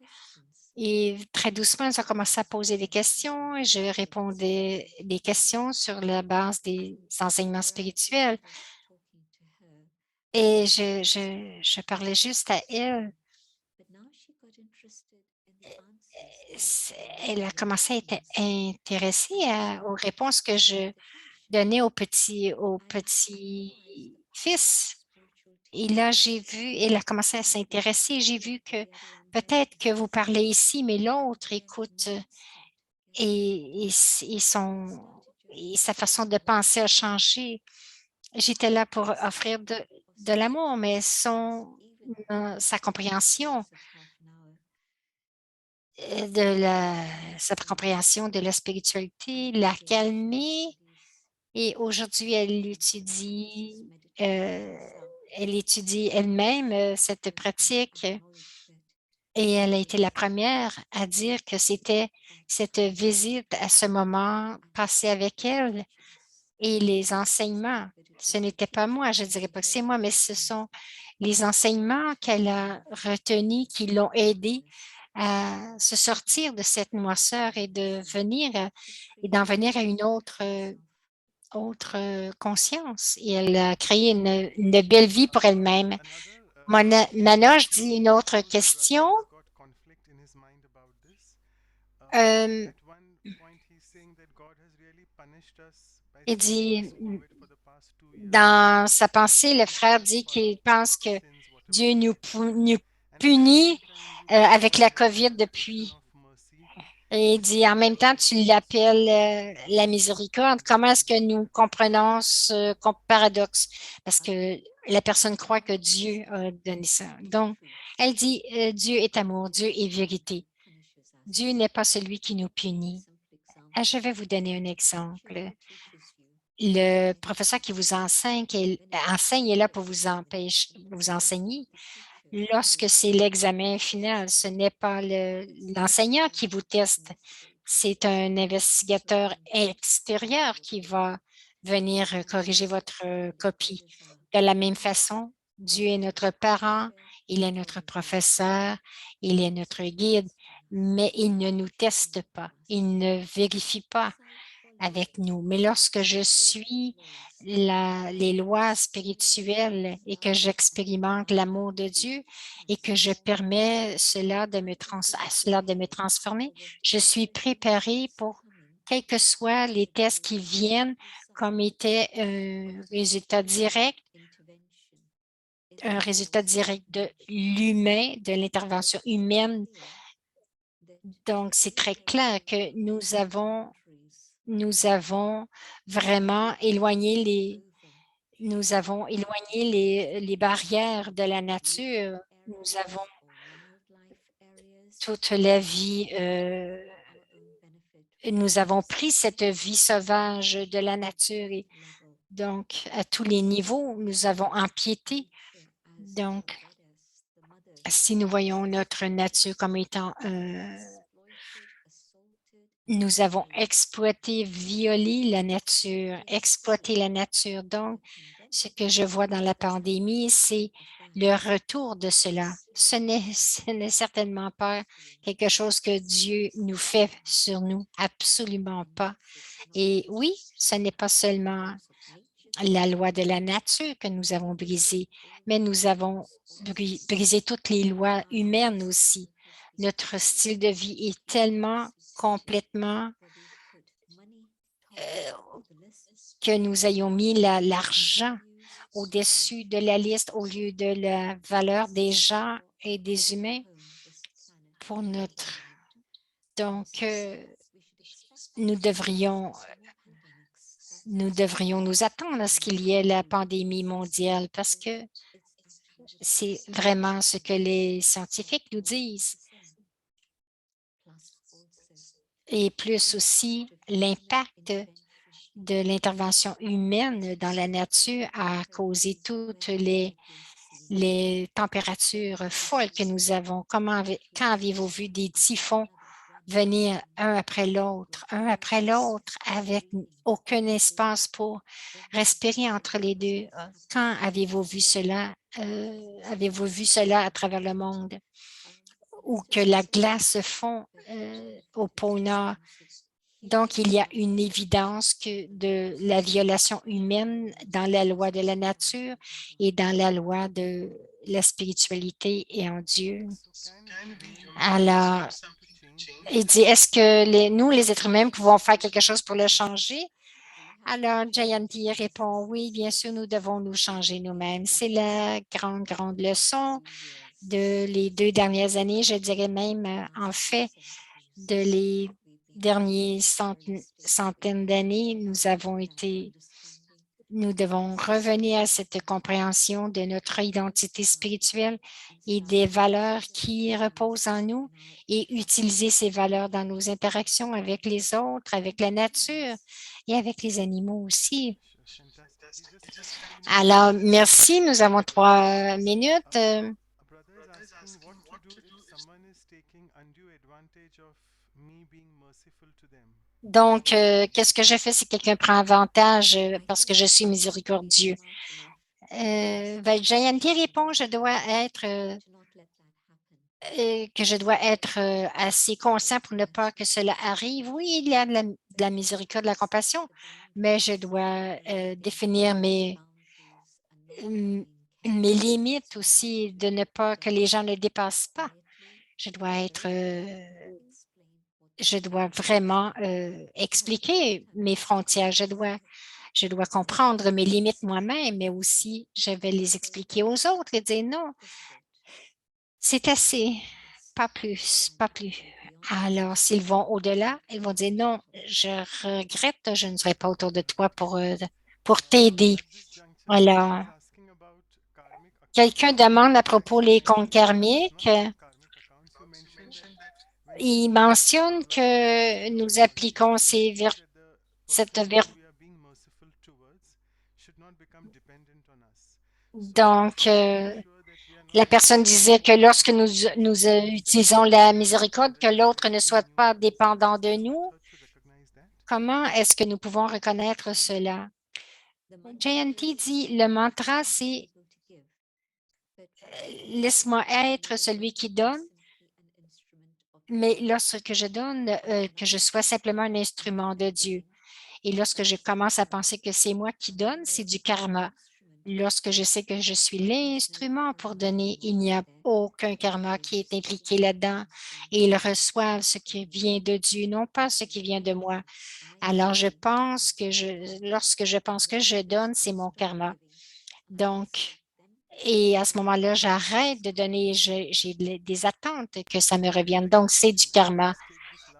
Et très doucement, ils ont commencé à poser des questions et je répondais des questions sur la base des enseignements spirituels. Et je parlais juste à elle. Elle a commencé à être intéressée aux réponses que je donnais au petit fils. Et là, j'ai vu, elle a commencé à s'intéresser. J'ai vu que peut-être que vous parlez ici, mais l'autre écoute et sa façon de penser a changé. J'étais là pour offrir de l'amour, mais sa compréhension sa compréhension de la spiritualité l'a calmée et aujourd'hui, euh, elle étudie elle-même cette pratique et elle a été la première à dire que c'était cette visite à ce moment passé avec elle et les enseignements. Ce n'était pas moi, je ne dirais pas que c'est moi, mais ce sont les enseignements qu'elle a retenus qui l'ont aidée à se sortir de cette noirceur et d'en venir à une autre conscience. Et elle a créé une belle vie pour elle-même. Another Manoj dit une Srila autre Prabhupada question. has got conflict in his mind about this. Euh, At one point, he's saying that God has really punished us by il sending dit, this COVID for the past 2 years. dans sa And pensée, le God frère forgive dit us for qu'il pense que sins, whatever Dieu we nous, have done. nous And at the punit same time, you say avec God la is COVID the ocean depuis. of mercy. Et il dit, en même temps, tu l'appelles la miséricorde. Comment est-ce que nous comprenons ce paradoxe? Parce que la personne croit que Dieu a donné ça. Donc, elle dit, Dieu est amour, Dieu est vérité. Dieu n'est pas celui qui nous punit. Je vais vous donner un exemple. Le professeur qui vous enseigne est là pour vous enseigner. Lorsque c'est l'examen final, ce n'est pas l'enseignant qui vous teste, c'est un investigateur extérieur qui va venir corriger votre copie. De la même façon, Dieu est notre parent, il est notre professeur, il est notre guide, mais il ne nous teste pas, il ne vérifie pas avec nous. Mais lorsque je suis les lois spirituelles et que j'expérimente l'amour de Dieu et que je permets à cela de me transformer, je suis préparée pour quels que soient les tests qui viennent comme était un résultat direct de l'humain, de l'intervention humaine. Donc, c'est très clair que nous avons vraiment éloigné les barrières de la nature. Nous avons toute la vie, nous avons pris cette vie sauvage de la nature et donc à tous les niveaux, nous avons empiété. Donc, si nous voyons notre nature comme étant nous avons exploité, violé la nature, exploité la nature. Donc, ce que je vois dans la pandémie, c'est le retour de cela. Ce n'est certainement pas quelque chose que Dieu nous fait sur nous, absolument pas. Et oui, ce n'est pas seulement la loi de la nature que nous avons brisée, mais nous avons brisé toutes les lois humaines aussi. Notre style de vie est tellement complètement que nous ayons mis l'argent au-dessus de la liste au lieu de la valeur des gens et des humains pour notre. Donc, nous devrions nous attendre à ce qu'il y ait la pandémie mondiale parce que c'est vraiment ce que les scientifiques nous disent. Et plus aussi l'impact de l'intervention humaine dans la nature a causé toutes les températures folles que nous avons. Quand avez-vous vu des typhons venir un après l'autre, avec aucun espace pour respirer entre les deux? Quand avez-vous vu cela? Avez-vous vu cela à travers le monde? ou que la glace fond au pôle Nord. Donc, il y a une évidence de la violation humaine dans la loi de la nature et dans la loi de la spiritualité et en Dieu. Alors, il dit, est-ce que nous, les êtres humains, pouvons faire quelque chose pour le changer? Alors, Jayanti répond, oui, bien sûr, nous devons nous changer nous-mêmes. C'est la grande, grande leçon de les 2 dernières années, je dirais même, en fait, de les dernières centaines d'années, nous devons revenir à cette compréhension de notre identité spirituelle et des valeurs qui reposent en nous et utiliser ces valeurs dans nos interactions avec les autres, avec la nature et avec les animaux aussi. Alors, merci. Nous avons 3 minutes. A brother is asking what to do if someone is taking undue advantage of me being merciful to them. Donc, qu'est-ce que je fais si quelqu'un prend avantage parce que je suis miséricordieux? Jayanti répond, que je dois être assez conscient pour ne pas que cela arrive. Oui, il y a de la miséricorde, de la compassion, mais je dois définir mes limites aussi, de ne pas que les gens ne dépassent pas. Je dois vraiment expliquer mes frontières. Je dois comprendre mes limites moi-même, mais aussi je vais les expliquer aux autres et dire non, c'est assez, pas plus, pas plus. Alors, s'ils vont au-delà, ils vont dire non, je regrette, je ne serai pas autour de toi pour t'aider. At this juncture, someone Alors, is asking about karmic accounts. quelqu'un demande à propos You des comptes mentioned that we should karmiques. not have karmic accounts. You mentioned that when we Il do mentionne right actions que for nous others, appliquons we should see that the cette person whom we are being merciful towards should not become dependent on us. So how donc, should we ensure that we are la not personne disait que lorsque nous utilisons la is miséricorde, que already l'autre ne soit experiencing pas violence? How dépendant is de this nous. method to recognize that? Comment est-ce que nous pouvons reconnaître cela? Jayanti dit, le mantra, c'est laisse-moi être celui qui donne, mais lorsque je donne, que je sois simplement un instrument de Dieu. Et lorsque je commence à penser que c'est moi qui donne, c'est du karma. Lorsque je sais que je suis l'instrument pour donner, il n'y a aucun karma qui est impliqué là-dedans et ils reçoivent ce qui vient de Dieu, non pas ce qui vient de moi. Alors, lorsque je pense que je donne, c'est mon karma. Donc, et à ce moment-là, j'arrête de donner, j'ai des attentes que ça me revienne. Donc, c'est du I'll karma. just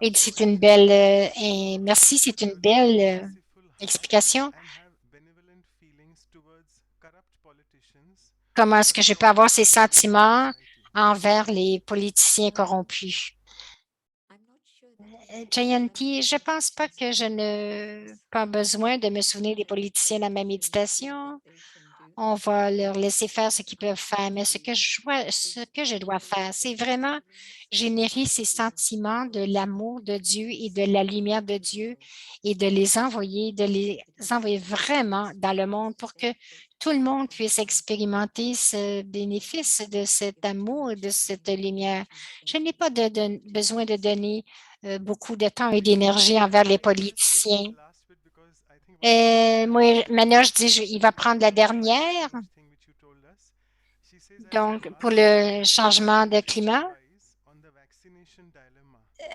take this Et last c'est une question. belle, How merci, to c'est une cultivate a belle merciful heart explication. and have benevolent feelings towards corrupt politicians Comment who est-ce are que je peux avoir ces toxic to our sentiments society? envers les politiciens corrompus? Jayanti, je ne pense pas que je n'ai pas besoin de me souvenir des politiciens dans ma méditation. On va leur laisser faire ce qu'ils peuvent faire, mais ce que je dois faire, c'est vraiment générer ces sentiments de l'amour de Dieu et de la lumière de Dieu et de les envoyer vraiment dans le monde pour que tout le monde puisse expérimenter ce bénéfice de cet amour et de cette lumière. Je n'ai pas besoin de donner beaucoup de temps et d'énergie envers les I'll just take this politiciens. last bit because I think one of the Moi, important things maintenant, je that dis, il va Shanta prendre la Jayanti dernière. clarifies thing which you told us. She says, I want to Donc, pour ask you, le changement de what's your climat, advice on the vaccination dilemma? People are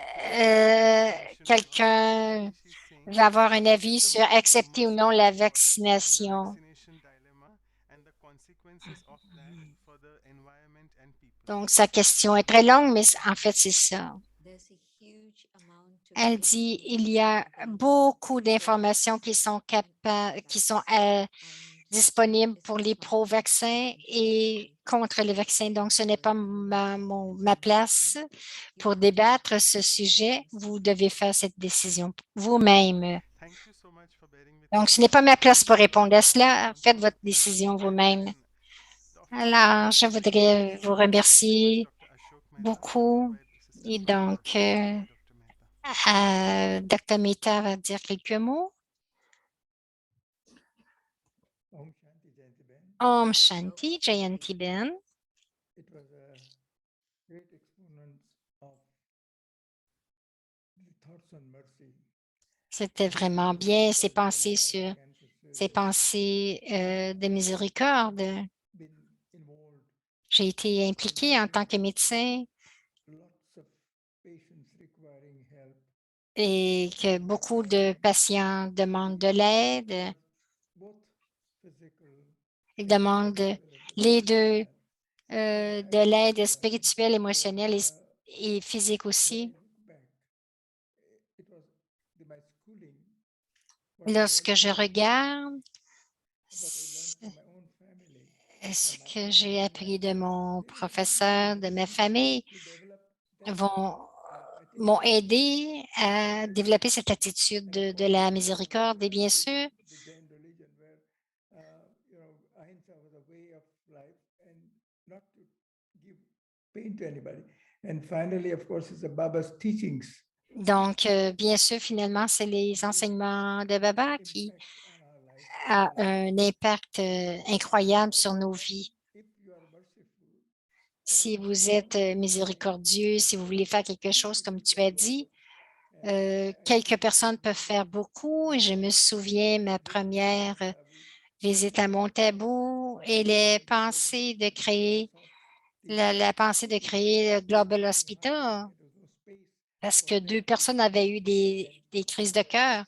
vaccination or quelqu'un basically she's saying va avoir un what is avis the sur most accepter ou non merciful la choice in the vaccination. vaccination dilemma and the consequences of that for the environment and people? Donc, sa question est très longue, mais en fait, c'est ça. Elle dit, il y a beaucoup d'informations qui sont disponibles pour les pro-vaccins et contre les vaccins. Donc, ce n'est pas ma place pour débattre ce sujet. Vous devez faire cette décision vous-même. Thank you so much for bearing with Donc, us. ce n'est pas ma place pour And répondre à last cela. but Faites not votre the least, décision vous-même. of course, we Alors, would je like to voudrais vous request remercier Dr. Ashok Mehta to beaucoup. provide Sister Et Shanta donc, with the mic. Dr. Mehta. Dr. Mehta va dire quelques mots. Om Shanti Jayanti Ben. Om Shanti, Jayanti Ben. It was a great exponents C'était vraiment bien, ses pensées de miséricorde. J'ai été impliquée en tant que médecin et que beaucoup de patients demandent de l'aide. Ils demandent les deux, de l'aide spirituelle, émotionnelle et physique aussi. Lorsque je regarde ce que j'ai appris de mon professeur, de ma famille, m'ont aidé à développer cette attitude de la miséricorde. Et bien sûr, donc, bien sûr, finalement, c'est les enseignements de Baba qui ont un impact incroyable sur nos vies. Si vous êtes miséricordieux, si vous voulez faire quelque chose comme tu as dit, quelques personnes peuvent faire beaucoup. Et je me souviens, ma première visite à Montabou et la pensée de créer Global Hospital parce que 2 personnes avaient eu des crises de cœur.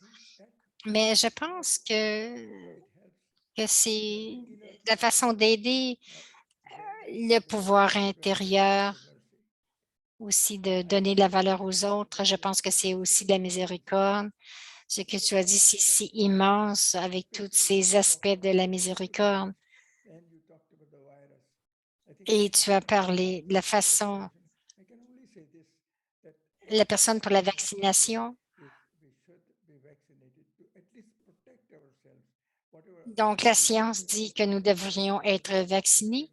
Mais je pense que c'est la façon d'aider le pouvoir intérieur, aussi de donner de la valeur aux autres. Je pense que c'est aussi de la miséricorde. Ce que tu as dit, c'est si immense avec tous ces aspects de la miséricorde. Et tu as parlé de la personne pour la vaccination. Donc, la science dit que nous devrions être vaccinés,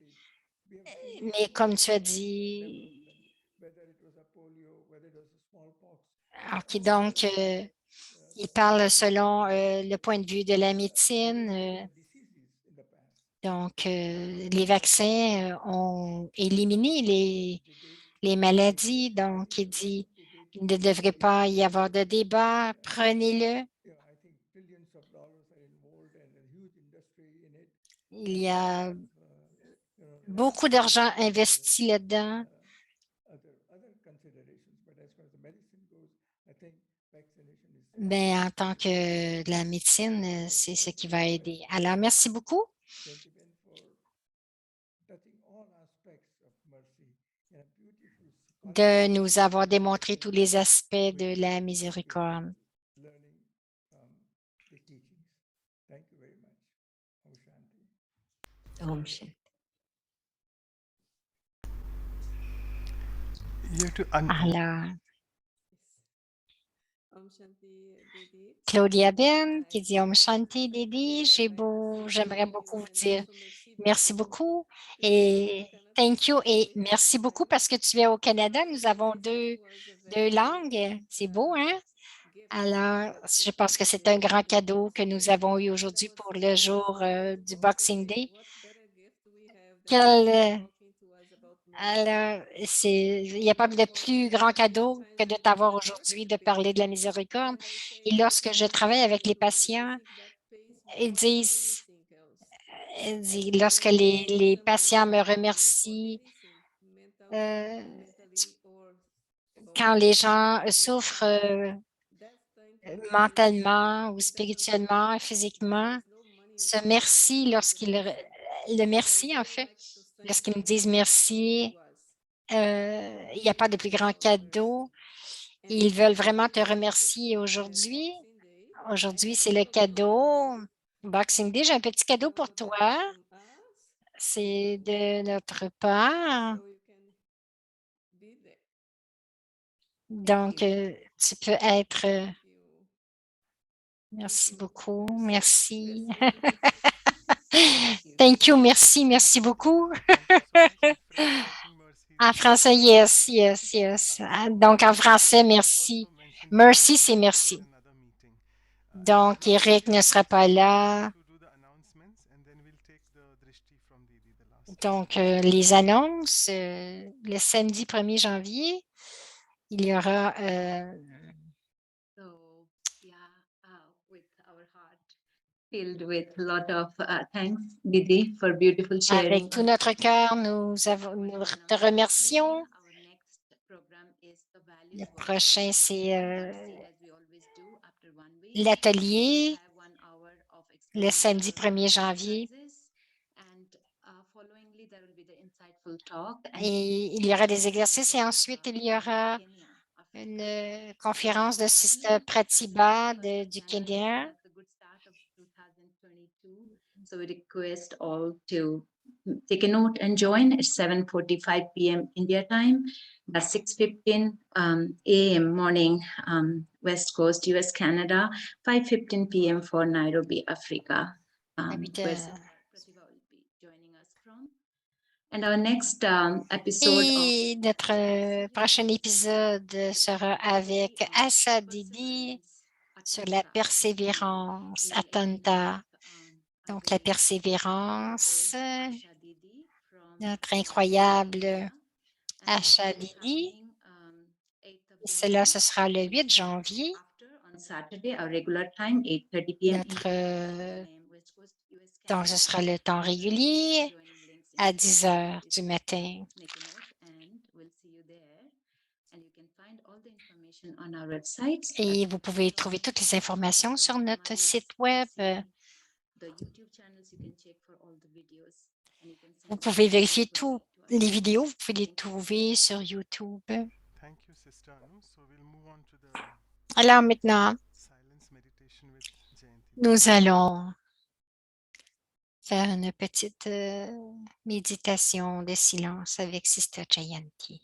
mais comme tu as dit, OK, donc, il parle selon le point de vue de la médecine. Donc, les vaccins ont éliminé les maladies. Donc, il dit, il ne devrait pas y avoir de débat. Prenez-le. Il y a beaucoup d'argent investi là-dedans. Mais en tant que de la médecine, c'est ce qui va aider. Alors, merci beaucoup. De nous avoir démontré tous les aspects de la miséricorde. You have to Alors, Claudia Ben qui dit Om Shanti Didi, j'aimerais beaucoup vous dire merci beaucoup et thank you et merci beaucoup parce que tu es au Canada. Nous avons deux langues. C'est beau, hein? Alors, je pense que c'est un grand cadeau que nous avons eu aujourd'hui pour le jour du Boxing Day. Alors, il n'y a pas de plus grand cadeau que de t'avoir aujourd'hui, de parler de la miséricorde. Et lorsque je travaille avec les patients, ils disent, lorsque les patients me remercient, euh, quand les gens souffrent mentalement ou spirituellement, physiquement, le merci, en fait, lorsqu'ils me disent merci, il n'y a pas de plus grand cadeau. Ils veulent vraiment te remercier aujourd'hui. Aujourd'hui, c'est le cadeau. Boxing Day, j'ai un petit cadeau pour toi. C'est de notre part. Donc, tu peux être... merci beaucoup. Merci. Thank you. Merci beaucoup. En français, yes, yes, yes. Donc, en français, merci. Merci, c'est merci. Donc, Eric ne sera pas là. Donc, les annonces, le samedi 1er janvier, il y aura filled with a lot of thanks, Didi, for beautiful sharing. Avec tout notre cœur, nous te remercions. Our next program is the values Le workshop. prochain, c'est As we always do, after 1 week, l'atelier have 1 hour of le samedi exclusive 1er janvier. exercises, and followingly there will be the insightful talk. And Et il y aura des exercices et ensuite il y aura Kenya, Africa. une conférence de Sister Pratiba du Kenya. That's a good start of 2022. So we request all to take a note and join at 7:45 p.m. India time. That's 6:15 a.m. morning, West Coast, US, Canada, 5:15 p.m. for Nairobi, Africa. À 8 Where heures. Pratibha will be joining us from. And our next episode Et notre prochain épisode sera avec Assa Didi sur la persévérance, Atanta. Donc, la persévérance, notre incroyable Asha Didi. Et cela, ce sera le 8 janvier. On Saturday, our regular time, 8:30 p.m. Donc, ce sera le temps régulier à 10 heures du matin. Et vous pouvez trouver toutes les informations sur notre site web. Vous pouvez vérifier toutes les vidéos, vous pouvez les trouver sur YouTube. Thank you, Sister Anu. So we'll move on to the Alors maintenant, silence meditation with Jayanti. nous allons faire une petite méditation de silence avec Sister Jayanti.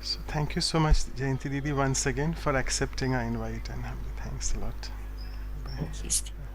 So thank you so much, Jayanti Didi, once again for accepting our invite, and thanks a lot. Bye. Thank you, Steve.